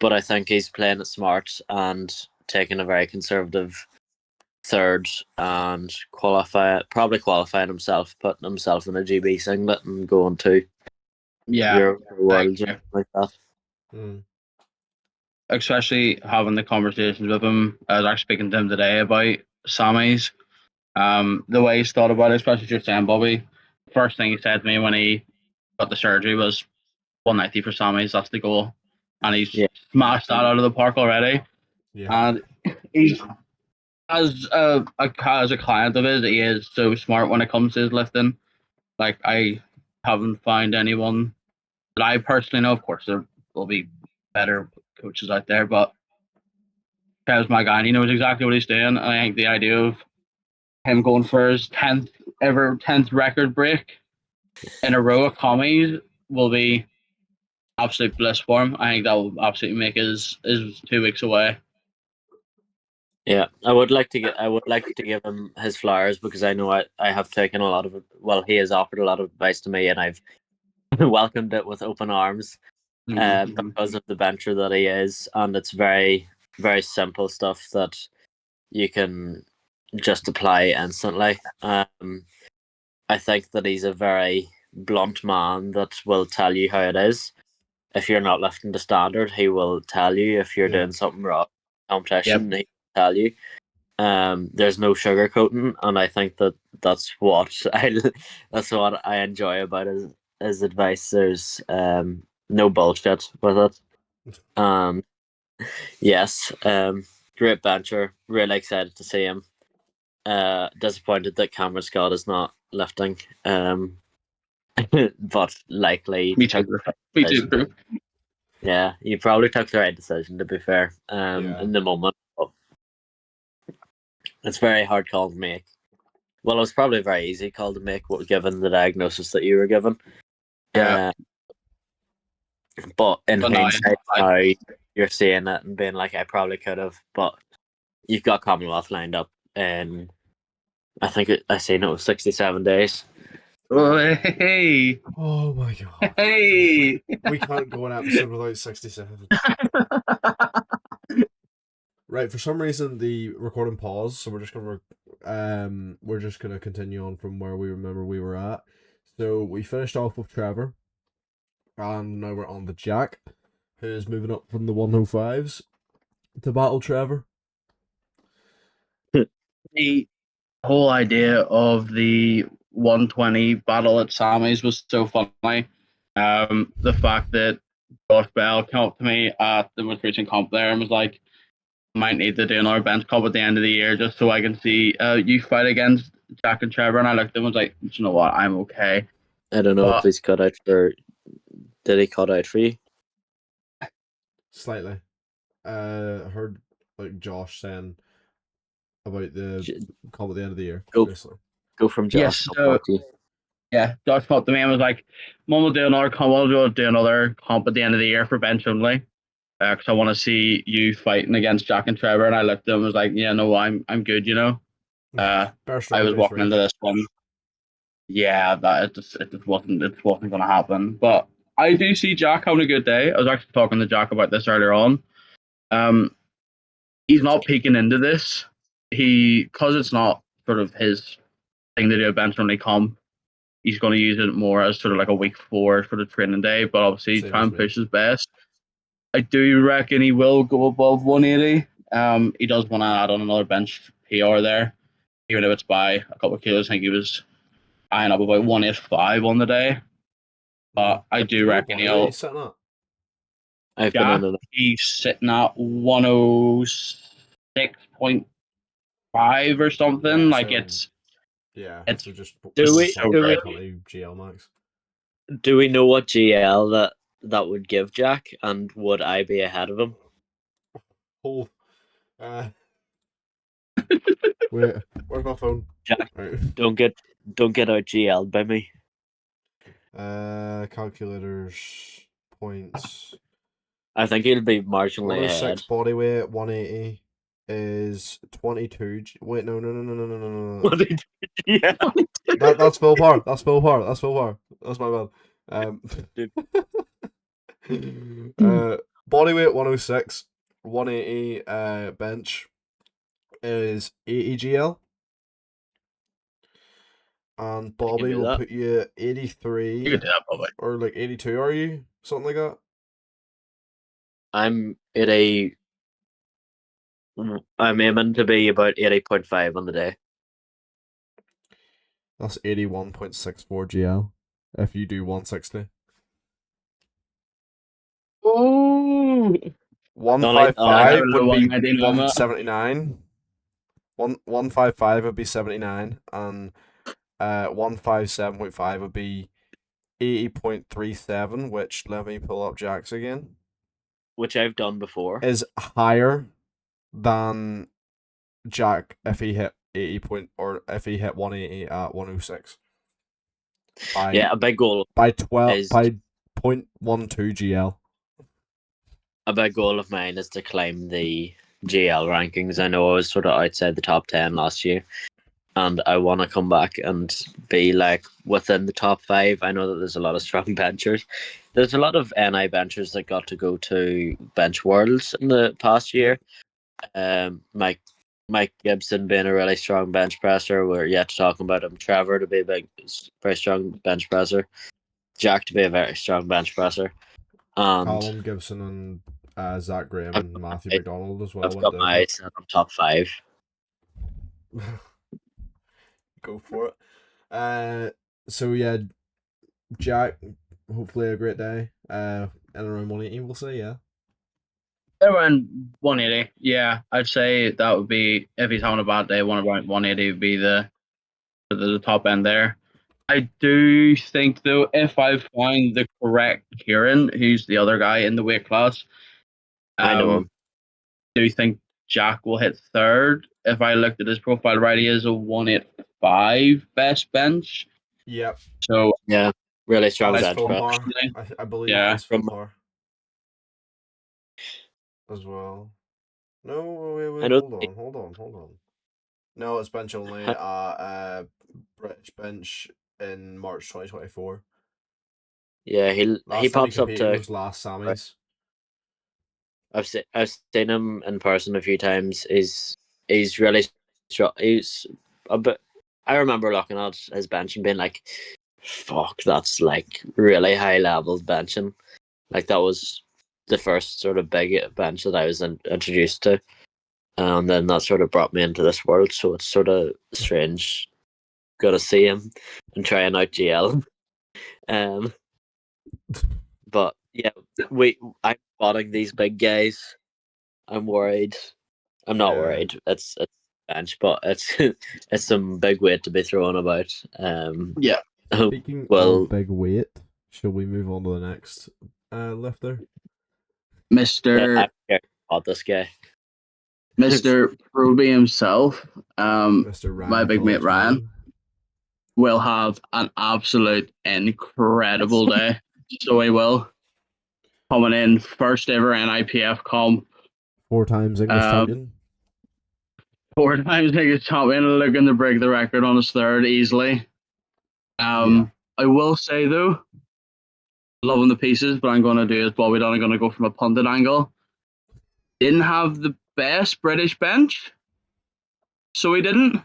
But I think he's playing it smart and taking a very conservative third and probably qualifying himself, putting himself in a GB singlet and going to yeah. Euro Like, Worlds or something like that. Mm. especially having the conversations with him. I was actually speaking to him today about Sammy's. The way he's thought about it, especially just saying Bobby. First thing he said to me when he got the surgery was 190 for Sammy's. That's the goal, and he's Yeah, smashed that out of the park already. Yeah. And he's as a client of his, he is so smart when it comes to his lifting. Like I haven't found anyone that I personally know. Of course, there will be better coaches out there, but Kev's my guy, and he knows exactly what he's doing. And I think the idea of him going for his 10th record break in a row of commies will be absolute bliss for him. I think that will absolutely make his 2 weeks away. yeah. I would like to give him his flowers because I know I have taken a lot of well, he has offered a lot of advice to me and I've welcomed it with open arms. Mm-hmm. Because of the bencher that he is, and it's very, very simple stuff that you can just apply instantly. I think that he's a very blunt man that will tell you how it is. If you're not lifting the standard, he will tell you. If you're Yeah. doing something wrong, Yep. competition, he will tell you. There's no sugarcoating, and I think that that's what that's what I enjoy about his advice. There's no bullshit with it. Um, yes, great bencher. Really excited to see him. Disappointed that Cameron Scott is not lifting. But likely Me a too. great Me too, decision. bro. Yeah, you probably took the right decision to be fair. Yeah. In the moment, but it's a very hard call to make. Well, it was probably a very easy call to make, given the diagnosis that you were given. Yeah. Uh, but in But no, hindsight, now you're seeing it and being like, I probably could have, but you've got Commonwealth lined up, and I seen it was 67 days. oh, hey, Oh my god. hey. We can't go an episode without 67. Right, for some reason the recording paused, so we're just gonna continue on from where we remember we were at. So we finished off with Trevor, and now we're on the Jack, who's moving up from the 105s to battle Trevor. The whole idea of the 120 battle at Sammy's was so funny. The fact that Josh Bell came up to me at the most recent comp there and was like, might need to do another bench comp at the end of the year just so I can see you fight against Jack and Trevor. And I looked at him and was like, you know what, I'm okay. I don't know if But he's cut out for. Did he cut out for you? Slightly. Heard like Josh saying about the J- call at the end of the year, Go basically. go from Josh. yes, No so Marty. yeah, Josh came up to me and was like, Mum will do another comp, we'll do another comp at the end of the year for bench only. Because I want to see you fighting against Jack and Trevor. And I looked at him and was like, yeah, no, I'm good, you know. Better I strong was day walking 3. into this one. Yeah, that it just wasn't going to happen. But I do see Jack having a good day. I was actually talking to Jack about this earlier on. Um, he's not peeking into this. Because it's not sort of his thing to do a bench only comp. He's going to use it more as sort of like a week 4 for the training day, but obviously Same try as and me. push his best. I do reckon he will go above 180. He does want to add on another bench PR there, even if it's by a couple of kilos. I think he was eyeing up about 185 on the day. But I do You know what reckon body weight he'll. he's setting up? I've been Yeah, into that. he's sitting at 106.5 or something. Yeah, Like so yeah, it's so just Do one we so point do we good. one company GL max. do we know what GL that would give Jack, and would I be ahead of him? Oh, uh, wait, where's my phone? Jack, Right. don't get out GL by me. Calculators, points. I think he'll be marginally 106 ahead. body weight, 180 is 22. Wait, no. What did yeah, That's full par. That's full par. That's full par. That's my bad. dude. Body weight 106, 180 bench is 80 GL, and I can Bobby do will that. put you at You 83 could do that, probably. or like 82. Are you something like that? I'm aiming to be about 80.5 on the day. That's 81.64 GL. If you do 160. Oh, I 155 don't know would be 190 limit. 179. 155 would be 79, and 157.5 would be 80.37, which let me pull up Jack's again, Which I've done before. is higher than Jack if he hit 80 point or if he hit 180 at 106 Yeah, by a big goal by 12 is by 0.12 GL. a big goal of mine is to climb the GL rankings. I know I was sort of outside the top 10 last year, and I want to come back and be like within the top 5. I know that there's a lot of strong benchers. There's a lot of NI benchers that got to go to bench worlds in the past year. Mike Gibson being a really strong bench presser. We're yet to talk about him. Trevor to be a very strong bench presser. Jack to be a very strong bench presser. And Callum Gibson and Zach Graham I've and got Matthew my, McDonald as well I've went got down my there. eyes set on top 5. Go for it. So yeah, Jack, hopefully a great day. And around 180, we'll say, yeah. Around 180. Yeah, I'd say that would be, if he's having a bad day, around 180 would be the top end there. I do think, though, if I find the correct Kieran, who's the other guy in the weight class, I know him. do think Jack will hit third. If I looked at his profile right, he is a 185 best bench. Yep. So Yeah, really strong That's I'd bench full press. par. personally, I believe yeah, that's full From par as well. No, I wait, know. hold on. No, it's bench only. British bench in March 2024. Yeah, he Last time he pops up competed to. was last Sammy's. I've seen him in person a few times. He's really strong. He's a bit. I remember looking at his bench and being like, "Fuck, that's like really high level benching." Like that was the first sort of big bench that I was introduced to, and then that sort of brought me into this world. So it's sort of strange, gonna see him and trying out GL. Um, but yeah, I'm spotting these big guys. I'm worried. I'm not Yeah. worried. It's bench, but it's it's some big weight to be thrown about. yeah. Speaking Well, of big weight, shall we move on to the next lifter? Mister I'm scared about this guy. Mister Proby himself, Mr. my Ryan big mate Phillips Ryan, Ryan. will have an absolute incredible day. So he will, coming in first ever NIPF comp. 4 times English Um, champion. 4 times biggest champion, looking to break the record on his third easily. Yeah. I will say though, loving the pieces, but I'm going to do is Bobby Dunn. I'm going to go from a pundit angle. Didn't have the best British bench, so he didn't.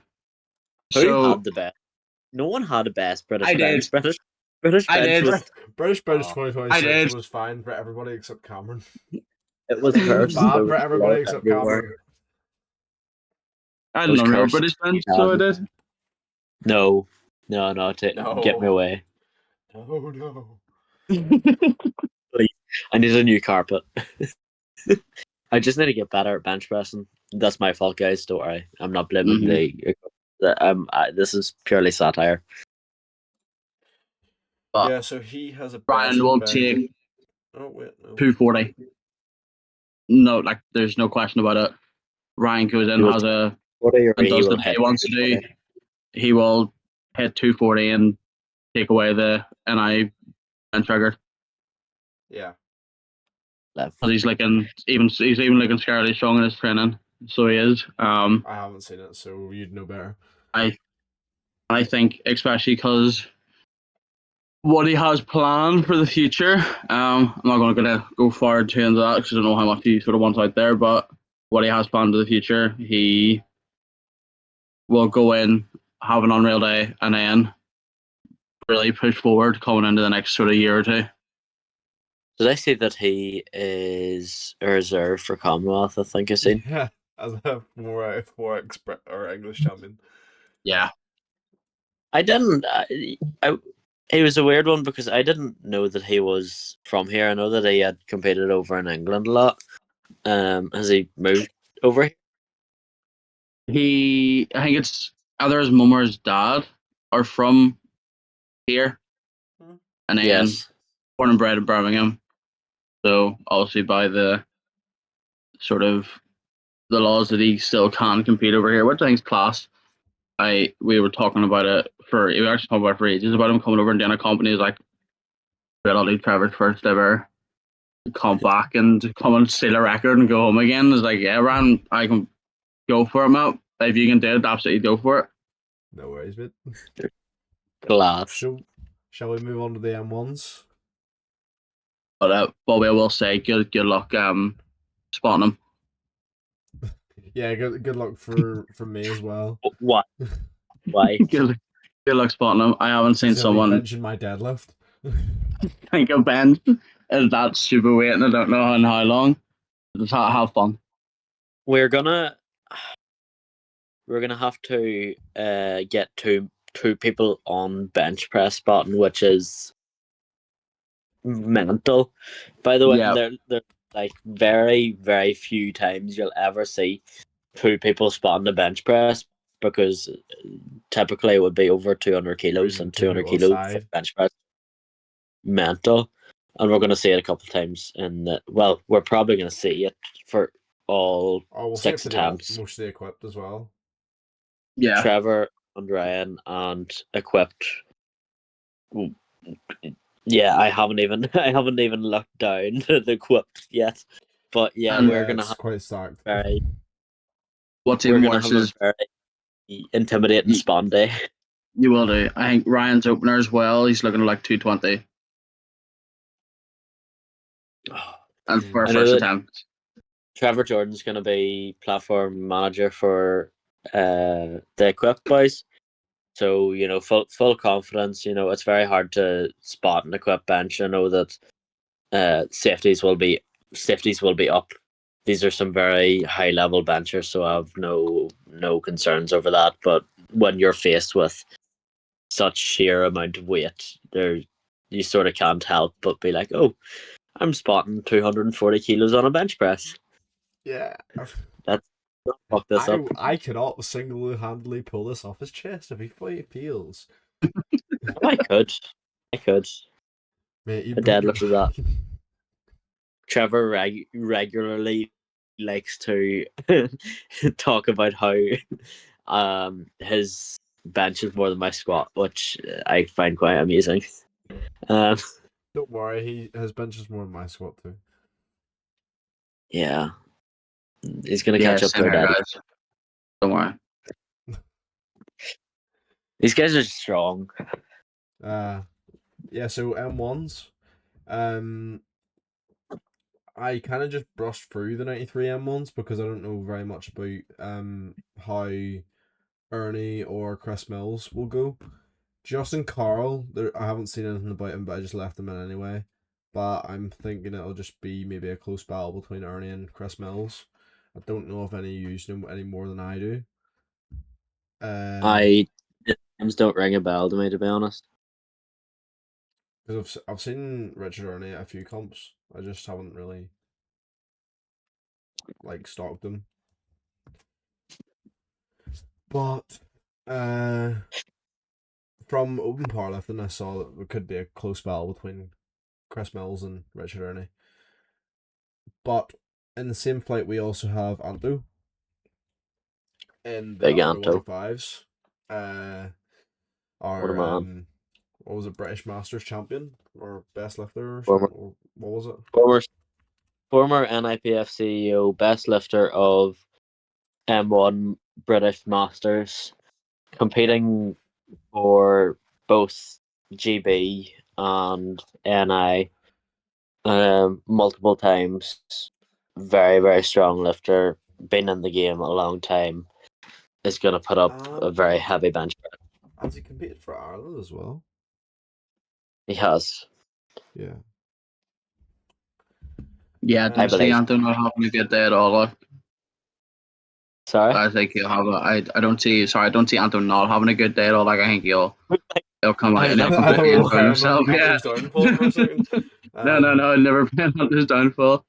Who So had the best? no one had a best British I did. bench. British I bench did. was British Bench oh, 2026 did. was fine for everybody except Cameron. it was It was cursed. There bad was for blood everybody except everywhere. Cameron. I It had an was unreal cursed. British bench, You so I had did. no, get me No. away. No, no. Please. I need a new carpet. I just need to get better at bench pressing. That's my fault, guys. Don't worry. I'm not blaming Mhm. this is purely satire. But Yeah, so he has a Ryan best will bench. take Oh, wait, no. 240. No, like there's no question about it. Ryan goes He in, will has a or and he does the will bit he hit wants to do. He will hit 240 and take away the NI bench record. Yeah. left. Because he's even looking scarily strong in his training. So he is. I haven't seen it, so you'd know better. I think especially because what he has planned for the future. I'm not going to go far too into that because I don't know how much he sort of wants out there. But what he has planned for the future, he will go in, have an unreal day, and then really push forward coming into the next sort of year or two. Did I see that he is a reserve for Commonwealth? I think I seen. Yeah, as a 4 or English champion. Yeah. I didn't. He was a weird one because I didn't know that he was from here. I know that he had competed over in England a lot. Has he moved over here? I think it's either his mum or his dad are from here, and then Yes. born and bred in Birmingham. So obviously by the sort of the laws that he still can compete over here, which I think is class. We were talking about it we were actually talking about it for ages about him coming over and doing a company is like I'll do Trevor's first ever come back and come and steal a record and go home again. It's like, yeah, Ryan, I can go for it, mate. If you can do it, absolutely go for it. No worries, mate. Class. Shall we move on to the M1s? But Bobby, I will say, good luck spotting him. Yeah, good luck for me as well. What? Why? good luck spotting him. I haven't seen He's gonna be someone benching my deadlift. think of Ben as that super weight, and I don't know in how long. Just have fun. We're gonna have to get two people on bench press spotting, which is mental. By the way, Yeah, there like very very few times you'll ever see two people spotting the bench press because typically it would be over 200 Or kilos even and two 200 people kilos for aside. bench press. Mental. And we're going to see it a couple of times in the, well, we're probably going to see it for all Oh, we'll see it six for the attempts. mostly equipped as well. yeah. Trevor and Ryan and equipped. Yeah, I haven't even looked down the equipped yet. But yeah, And we're Yeah, gonna it's have quite stacked. very what's we're even gonna worse have a is very intimidating you, spawn day. you will do. I think Ryan's opener as well. He's looking at like 220 and for I know first that attempt. Trevor Jordan's gonna be platform manager for the equipped boys. So, full confidence. It's very hard to spot an equipped bench. I know that safeties will be up. These are some very high level benchers, so I have no concerns over that. But when you're faced with such sheer amount of weight, you sort of can't help but be like, oh, I'm spotting 240 kilos on a bench press. Yeah. That's fuck this up. I cannot single-handedly pull this off his chest if he feels. I could. I could. Mate, you A broke your deadlift of that. mind. Trevor regularly likes to talk about how his bench is more than my squat, which I find quite amusing. Um, Don't worry, his bench is more than my squat too. yeah, he's gonna Yeah, catch up to same our here, dad. guys. Don't worry. These guys are strong. Yeah, so M1s. Um I kind of just brushed through the 93 M1s because I don't know very much about how Ernie or Chris Mills will go. Justin Carl, I haven't seen anything about him, but I just left him in anyway. But I'm thinking it'll just be maybe a close battle between Ernie and Chris Mills. I don't know if any use him any more than I do. I the names don't ring a bell to me, to be honest. Because I've seen Richard Ernie at a few comps. I just haven't really like stalked them. But from open powerlifting, I saw that there could be a close battle between Chris Mills and Richard Ernie. But in the same flight, we also have Anto in the Big under Anto. 105s. What a Our man. what was it, British Masters champion or best lifter or Former something? Or what was it? former NIPF CEO, best lifter of M1 British Masters, competing for both GB and NI multiple times. Very, very strong lifter. Been in the game a long time. Is going to put up a very And heavy bench press. has he competed for Ireland as well? He has, Yeah. Yeah, I I don't see believe. Anton not having a good day at all. Sorry? I think he'll have a. I don't see. Sorry, I don't see Anton not having a good day at all. Like I think he'll come out I was and he'll like, I thought completely we were enjoy playing on himself. Yeah. Anto's downfall for a second. No, no, no. Never been on his downfall.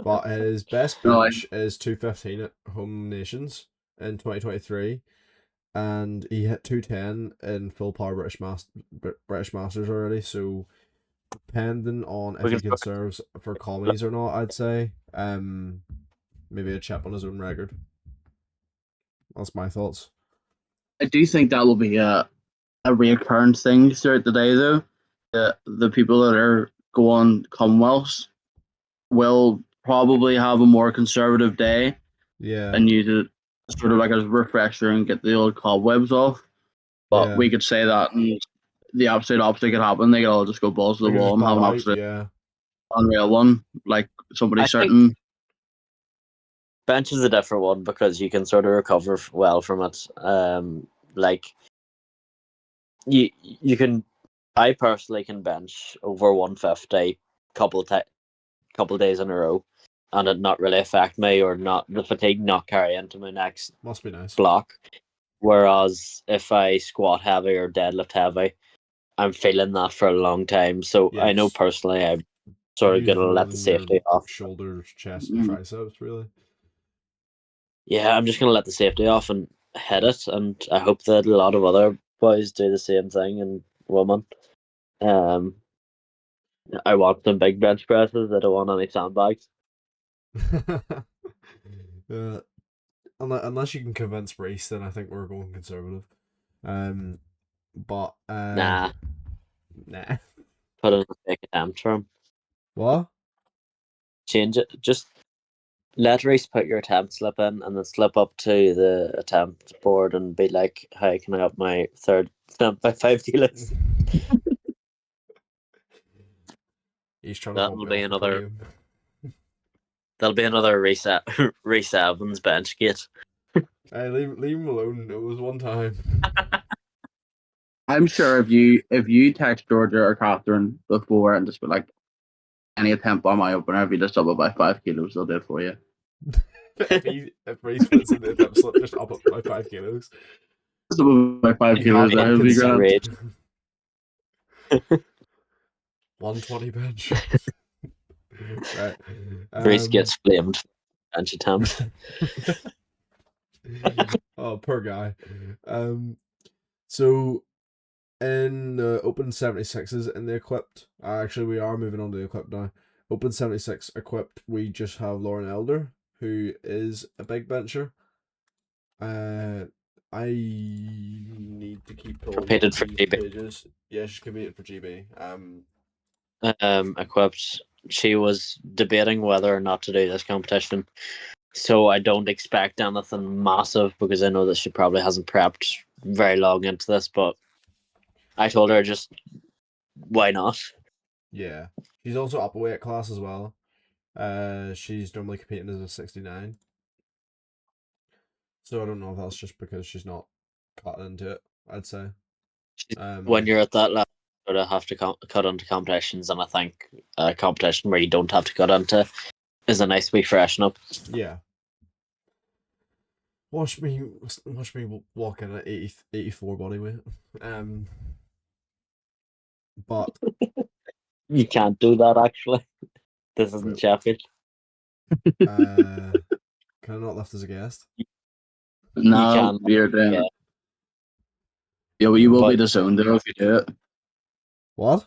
But his best No, bench is 215 at Home Nations in 2023, and he hit 210 in full power British Masters already. So depending on we if can he conserves for commies or not, I'd say maybe a chip on his own record. That's my thoughts. I do think that will be a reoccurring thing throughout the day, though. The people that are going Commonwealths will probably have a more conservative day Yeah, and use it sort of like as a refresher and get the old cobwebs off. But yeah. we could say that, and the absolute opposite could happen. They could all just go balls to They the could wall just and have ball an out. absolute Yeah, unreal one, like somebody I think certain. bench is a different one because you can sort of recover well from it. Like you can. I personally can bench over 150 couple days in a row, and it not really affect me or not the fatigue not carry into my next must be nice. block. Whereas if I squat heavy or deadlift heavy, I'm feeling that for a long time. So I know Yes, personally I'm you sort of use gonna more let the than your safety off. shoulders, chest, and Mm, triceps, really. Yeah, I'm just gonna let the safety off and hit it, and I hope that a lot of other boys do the same thing and women. Um, I want some big bench presses. I don't want any sandbags. uh, unless you can convince Reese, then I think we're going conservative. Um, but Nah, nah. put in a fake attempt for him. What? Change it. Just let Reese put your attempt slip in, and then slip up to the attempt board and be like, "How can I up my third attempt by 5 kilos?" He's trying to bump That'll me be off the another. podium. That'll be another Reese Reese Evans bench gate. Hey, leave him alone. It was one time. I'm sure if you text Georgia or Catherine before and just be like any attempt on my opener, if you just up it by 5 kilos, they'll do it for you. If Reese puts in the attempt slip, just up it by 5 kilos. Just up it by five You kilos, have that my would be grand. consent. Rage. 120 bench. Right. Reese gets blamed for bench attempt. Oh, poor guy. So in the Open 76s in the equipped, actually we are moving on to the equipped now. Open 76 equipped, we just have Lauren Elder, who is a big bencher. I need to keep pulling up Competed for these GB. pages. Yeah, she's competed for GB. Equipped. She was debating whether or not to do this competition. So I don't expect anything massive because I know that she probably hasn't prepped very long into this, but I told her just why not? Yeah, she's also up a weight class as well. She's normally competing as a 69. So I don't know if that's just because she's not caught into it, I'd say. When you're at that level, you sort of have to cut into competitions, and I think a competition where you don't have to cut into is a nice wee freshen up. Yeah. Watch me walk in at 84 body weight. But You can't do that actually. This isn't well, Sheffield. can I not lift as a guest? You No, can, you're doing yeah. it. Yeah, well, you No. will be But disowned though if you do it. What?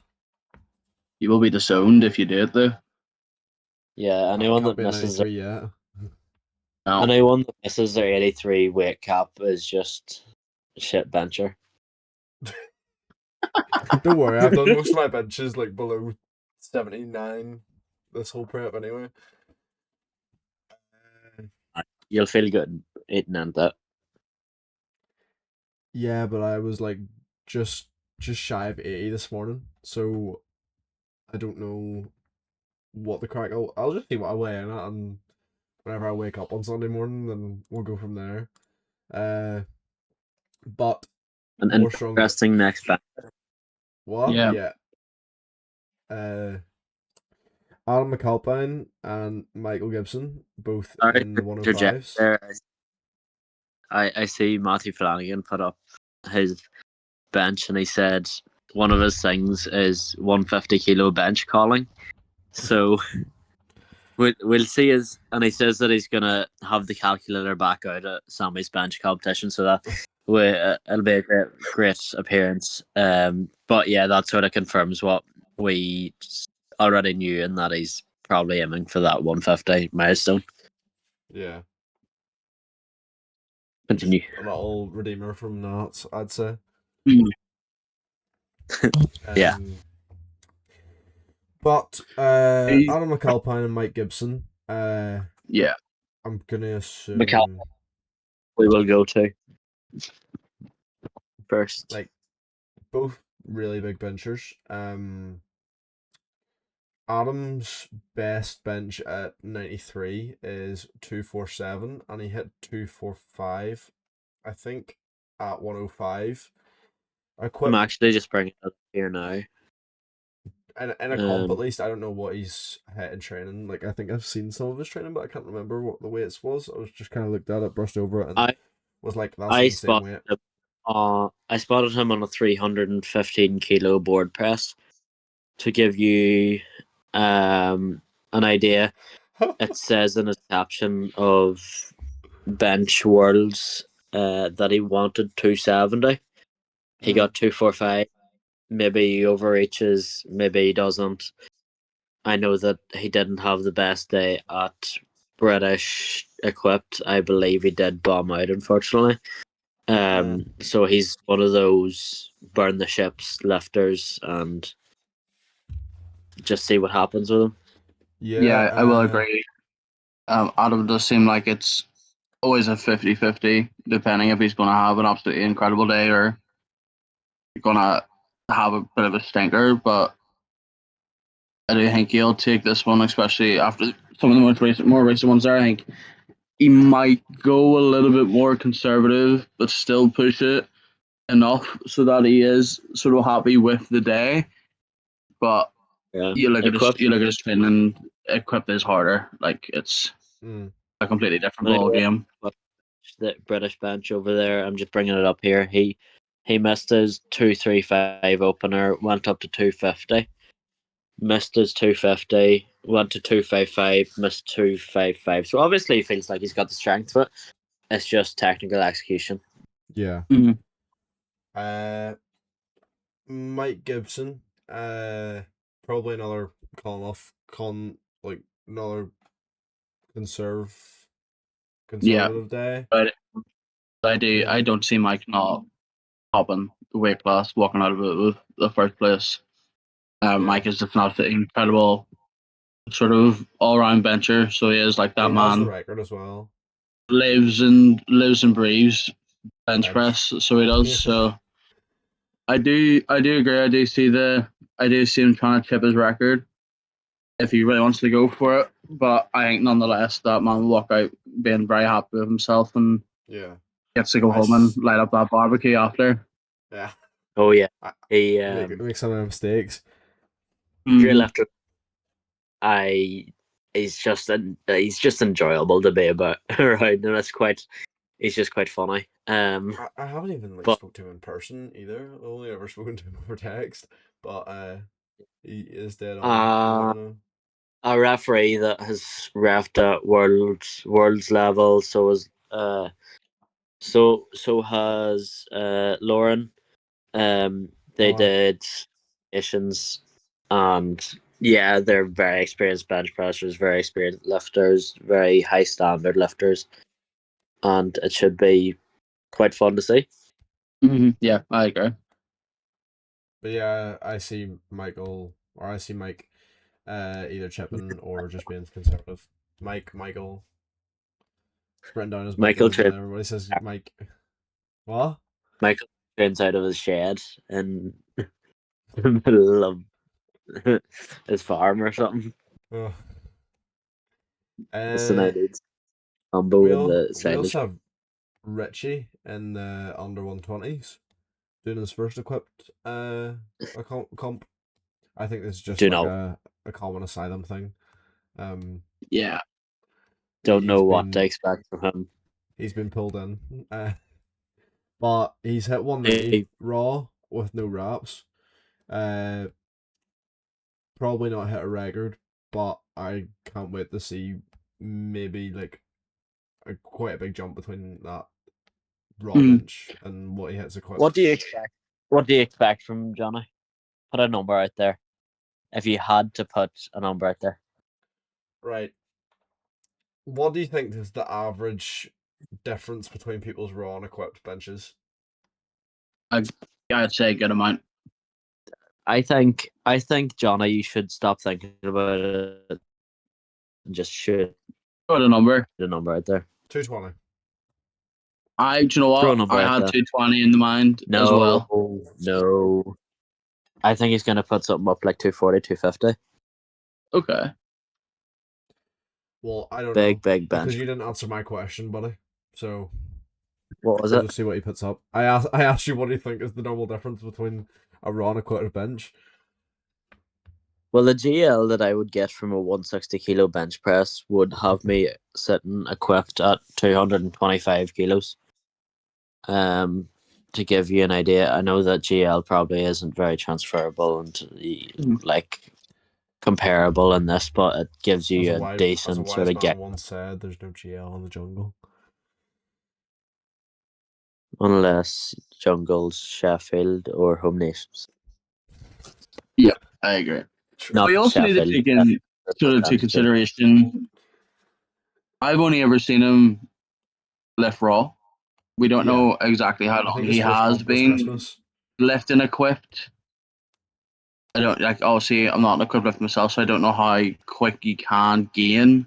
You will be disowned if you do it though. yeah, I can't be a 93 yet. No. anyone that misses their 83 weight cap is just a shit bencher. Don't worry, I've done most of my benches like below 79 this whole prep anyway. You'll feel good eating into it. Yeah, but I was like just shy of 80 this morning, so I don't know what the crack. I'll just see what I weigh in at, and whenever I wake up on Sunday morning, then we'll go from there. But An more strong. interesting next back. What? Yeah. Yeah. Adam McAlpine and Michael Gibson both Sorry in to the interject 105s. there. I see Matthew Flanagan put up his bench and he said one of his things is 150 kilo bench calling. So we'll see and he says that he's gonna have the calculator back out at Sammy's bench competition, so that it'll be a great appearance. But yeah, that sort of confirms what we already knew, and that he's probably aiming for that 150 milestone. Yeah. Continue. A little redeemer from that, I'd say. Mm. Yeah. But Adam McAlpine and Mike Gibson, Yeah. I'm gonna McAlpine assume we will go to first. like both really big benchers. Adam's best bench at 93 is 247, and he hit 245, I think, at 105. I'm Equipped actually just bringing it up here now. in a comp, at least. I don't know what he's hit in training. Like, I think I've seen some of his training, but I can't remember what the weights was. I was just kind of looked at it, brushed over it, and I was like, that's an I insane spotted weight. him, I spotted him on a 315 kilo board press. To give you an idea, it says in his caption of Bench Worlds that he wanted 270. He got 245. Maybe he overreaches, maybe he doesn't. I know that he didn't have the best day at British Equipped. I believe he did bomb out, unfortunately. So he's one of those burn the ships lifters and just see what happens with him. Yeah, I will Yeah, agree. Adam does seem like it's always a 50-50, depending if he's going to have an absolutely incredible day or going to have a bit of a stinker. But I do think he'll take this one, especially after some of the more recent ones there. I think he might go a little bit more conservative, but still push it enough so that he is sort of happy with the day. But Yeah, you equipped. look at his training, equipped is harder. Like it's a completely different ball Anyway, game. the British bench over there. I'm just bringing it up here. He missed his 235 opener, went up to 250. Missed his 250, went to 255, missed 255. So obviously he feels like he's got the strength for it. It's just technical execution. yeah. Mm-hmm. Mike Gibson, probably another like another conserve Yeah, conservative day. but I do. I Yeah, don't see Mike not hopping the weight class, walking out of it with the first place. yeah. Mike is just not the incredible sort of all-round bencher, so he is like And that he has the man. record as well. Lives and breathes bench Bench. press, so he does. Yeah, So I do agree. I do see him trying to chip his record if he really wants to go for it. But I think nonetheless that man will walk out being very happy with himself and yeah. gets to go I home and s- light up that barbecue after. yeah. Oh yeah, I he make some mistakes. pure Mhm. lifter. I he's just enjoyable to be about around, and it's quite he's just quite funny. I haven't even like But spoke to him in person either. I've only ever spoken to him over text, but he is dead on. I uh, don't know. a referee that has refed at world's level, so has Lauren. They Oh, did nations, and yeah, they're very experienced bench pressers, very experienced lifters, very high standard lifters, and it should be quite fun to see. Yeah, I agree. but yeah, I see Michael or I see Mike, either chipping or just being conservative. Michael. It's written down as Michael Michael, but trains. everybody says Mike. What? Michael trains out of his shed in the middle of his farm or something. Oh. It's an Uh, idea. Humble in the we side of also have Richie in the under 120s doing his first equipped a comp. I think this is the just do like not a common asylum thing. Um, Yeah. don't he's know what to been expect from him. pulled in, but he's hit 190 He, raw with no wraps. Uh, Probably not hit a record, but I can't wait to see maybe like quite a big jump between that raw Mhm. bench and what he hits what equipped. do you expect? What do you expect from Johnny? Put a number out there. If you had to put a number out there, Right. What do you think is the average difference between people's raw and equipped benches? I'd say a good amount. I think Johnny, you should stop thinking about it and just shoot Put a number. a number out there. 220. Do you know Throw a what? number I out had there. 220 in the mind as No, well. no. I think he's gonna put something up like 240, 250. Okay. Well, I don't know Big because bench. you didn't answer my question, buddy. So What was we'll it? just see what he puts up. I asked you what do you think is the normal difference between a raw and equipped bench. Well, the GL that I would get from a 160 kilo bench press would have me sitting equipped at 225 kilos. To give you an idea, I know that GL probably isn't very transferable and Mhm. like comparable in this, but it gives you a As a decent sort wise of man get, once said, there's no GL in the jungle. unless jungles, Sheffield, or home nations. Yeah, I agree. Not We also need to Sheffield. take in sort of to Sheffield. consideration. I've only ever seen him lift raw. We don't Yeah, know exactly how I long think he his first has comp was been Christmas. lifting equipped. I don't like obviously I'm not an equipped lift myself, so I don't know how quick you can gain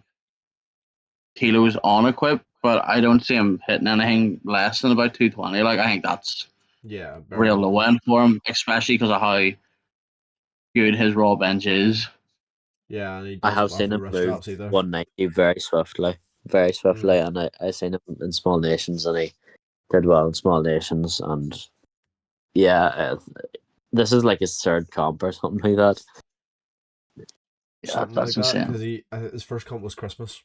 kilos on equipped, but I don't see him hitting anything less than about 220. Like I think that's Yeah, bare real low minimum. end for him, especially because of how good his raw bench is. Yeah, and he I doesn't have have seen the him wrist move straps either. 190 very Mm. swiftly, and I seen him in small nations, and he did well in small nations, and yeah, this is like his third comp or something like that. Yeah, Something like that's that insane. because his first comp was Christmas.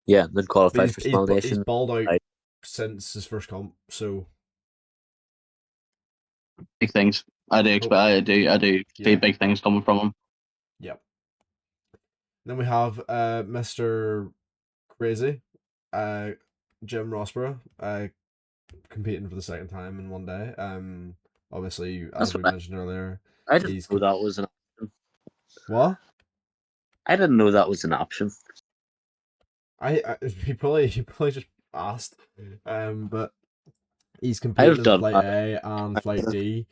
Yeah, then But qualified for small he's nation. balled out Right. since his first comp, so Big things. I do expect. hope I do see yeah, big things coming from him. yep. Then we have Mr. Crazy, uh Jim Rossborough, competing for the second time in one day. Obviously That's as we what mentioned earlier, I didn't he's know that was an option. what? I didn't know that was an option. I he probably just asked. But he's I'd competing have in done flight that. A and flight D.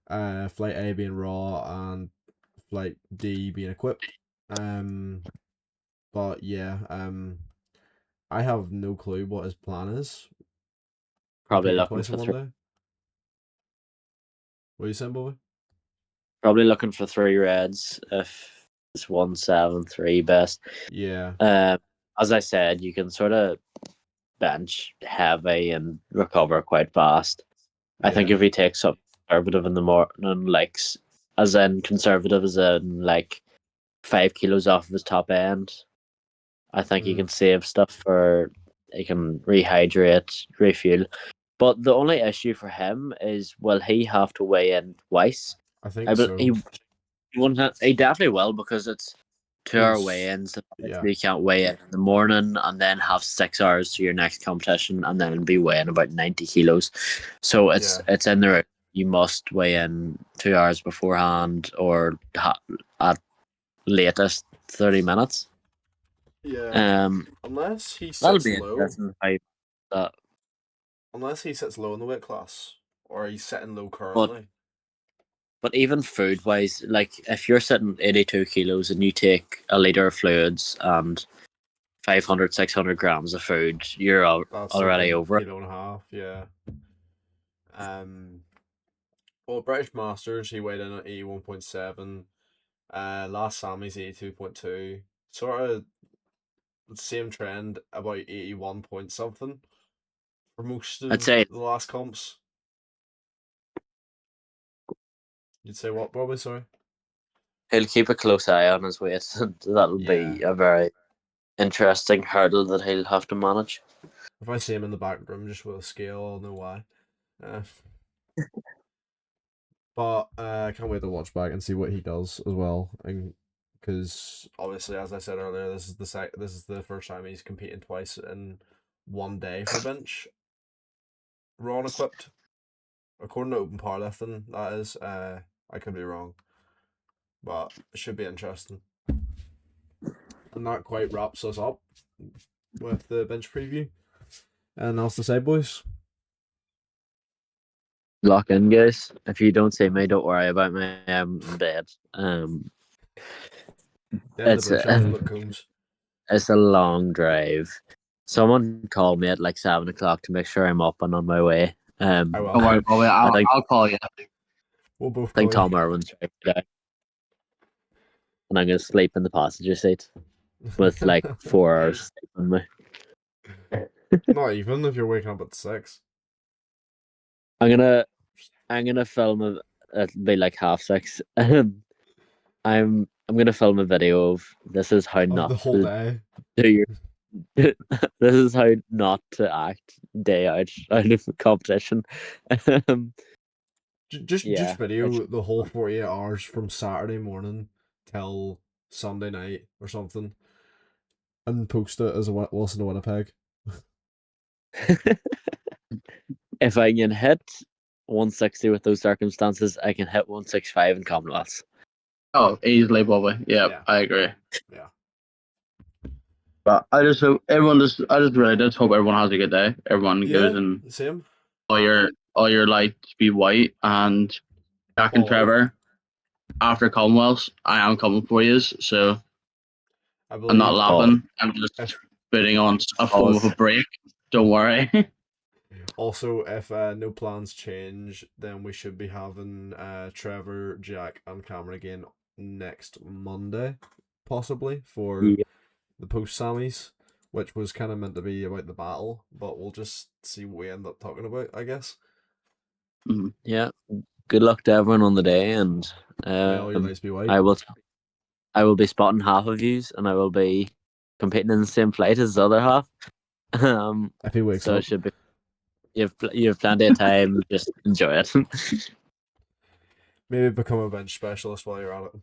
Flight A being raw and flight D being equipped. Um, but yeah, I have no clue what his plan is. Probably Competing looking twice in for one three. day. What are you saying, Bobby? Probably looking for three reds if it's 173 best. Yeah, Um, as I said, you can sort of bench heavy and recover quite fast. I think Yeah. if he takes something conservative in the morning, like as in conservative as in like 5 kilos off of his top end, I think he Mm. can save stuff for he can rehydrate, refuel. But the only issue for him is will he have to weigh in twice? I I think will, so. he definitely will because it's 2 hour Because weigh-ins. yeah, You can't weigh in the morning and then have 6 hours to your next competition and then be weighing about 90 kilos. So yeah, it's in there. You must weigh in 2 hours beforehand or at latest 30 minutes. yeah. Um, Unless he that'll sits be low, interesting. How that, unless he sits low in the weight class, or he's sitting low but currently. but even food wise, like if you're sitting 82 kilos and you take a liter of fluids and 500, 600 grams of food, you're That's like already a over it. kilo and a half. Yeah. Um. Well, British Masters, he weighed in at 81.7. Last Sammy's 82.2. Sort of same trend, about 81 point something for most I'd of say the last comps. You'd say what, Bobby? Sorry. he'll keep a close eye on his weight, and that'll Yeah. be a very interesting hurdle that he'll have to manage. If I see him in the back room just with a scale, I'll know why. Uh, but I can't wait to watch back and see what he does as well. And because obviously, as I said earlier, this is the first time he's competing twice in one day for bench raw and equipped. According to open powerlifting, that is. I could be wrong, but it should be interesting. And that quite wraps us up with the bench preview. And else to say, boys? Lock in, guys. If you don't see me, don't worry about me. I'm in bed. Then the It's bush after a, Luke Combs. it's a long drive. Someone called me at like 7 o'clock to make sure I'm up and on my way. I Don't will. worry, Bobby. I think I'll call you. We'll both I think call you. Tom Irwin's right today, and I'm gonna sleep in the passenger seat with like 4 hours sleep on me. Not even if you're waking up at 6. I'm gonna I'm gonna film a it'll be like 6:30. I'm gonna film a video of this is how Of not the whole to day. do your this is how not to act day out of the competition. Um, Just yeah, it's video the whole 48 hours from Saturday morning till Sunday night or something, and post it as a Wilson to Winnipeg. if I can hit 160 with those circumstances, I can hit 165 in Commonwealths. Oh, easily, Bobby. Yeah, Yeah, I agree. yeah, But I just hope I just really just hope everyone has a good day. Everyone goes yeah. and Same. all your lights be white and Jack and All out. Trevor after Commonwealths. I am coming for you, so I I'm not believe Oh, laughing. I'm just if putting on a form of a pause. break. Don't worry. also if no plans change, then we should be having Trevor, Jack, and Cameron again next Monday, possibly for Yeah, the post Sammys, which was kind of meant to be about the battle, but we'll just see what we end up talking about, I guess. Mhm. yeah. Good luck to everyone on the day, and May all your um, lights be white. I will I will be spotting half of yous, and I will be competing in the same flight as the other half. If he wakes So it up, should be you have plenty of time. Just enjoy it. maybe become a bench specialist while you're at it.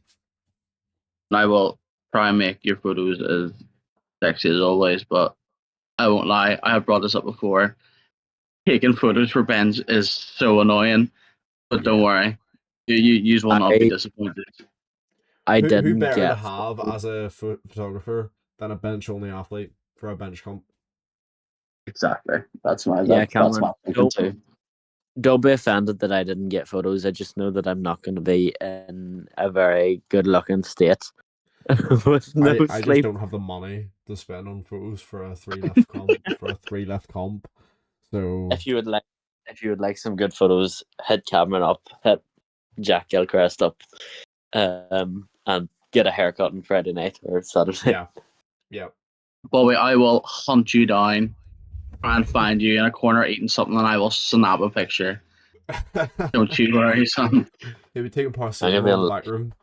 And I will try and make your photos as sexy as always, but I won't lie. I have brought this up before. Taking photos for bench is so annoying, but don't Yeah. worry. You will not be I disappointed. I Who didn't better to get have as a photographer than a bench only athlete for a bench comp? Exactly. yeah, That's Cameron. my thinking too. Don't be offended that I didn't get photos. I just know that I'm not going to be in a very good looking state with no I just sleep. don't have the money to spend on photos for a three left comp. So If you would like, if you would like some good photos, hit Cameron up, hit Jack Gilchrist up, and get a haircut on Friday night or Saturday. yeah, yeah. Bobby, I will hunt you down, try and find you in a corner eating something, and I will snap a picture. Don't you worry, son. He'll be taking I'm gonna paracetamol be in the on, back room.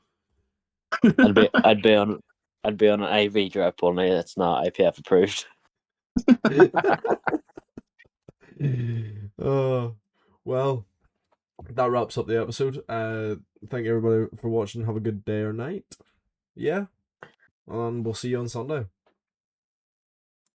I'd be on an IV drip only. That's not IPF approved. Well, that wraps up the episode. Thank you everybody for watching. Have a good day or night. Yeah, and we'll see you on Sunday.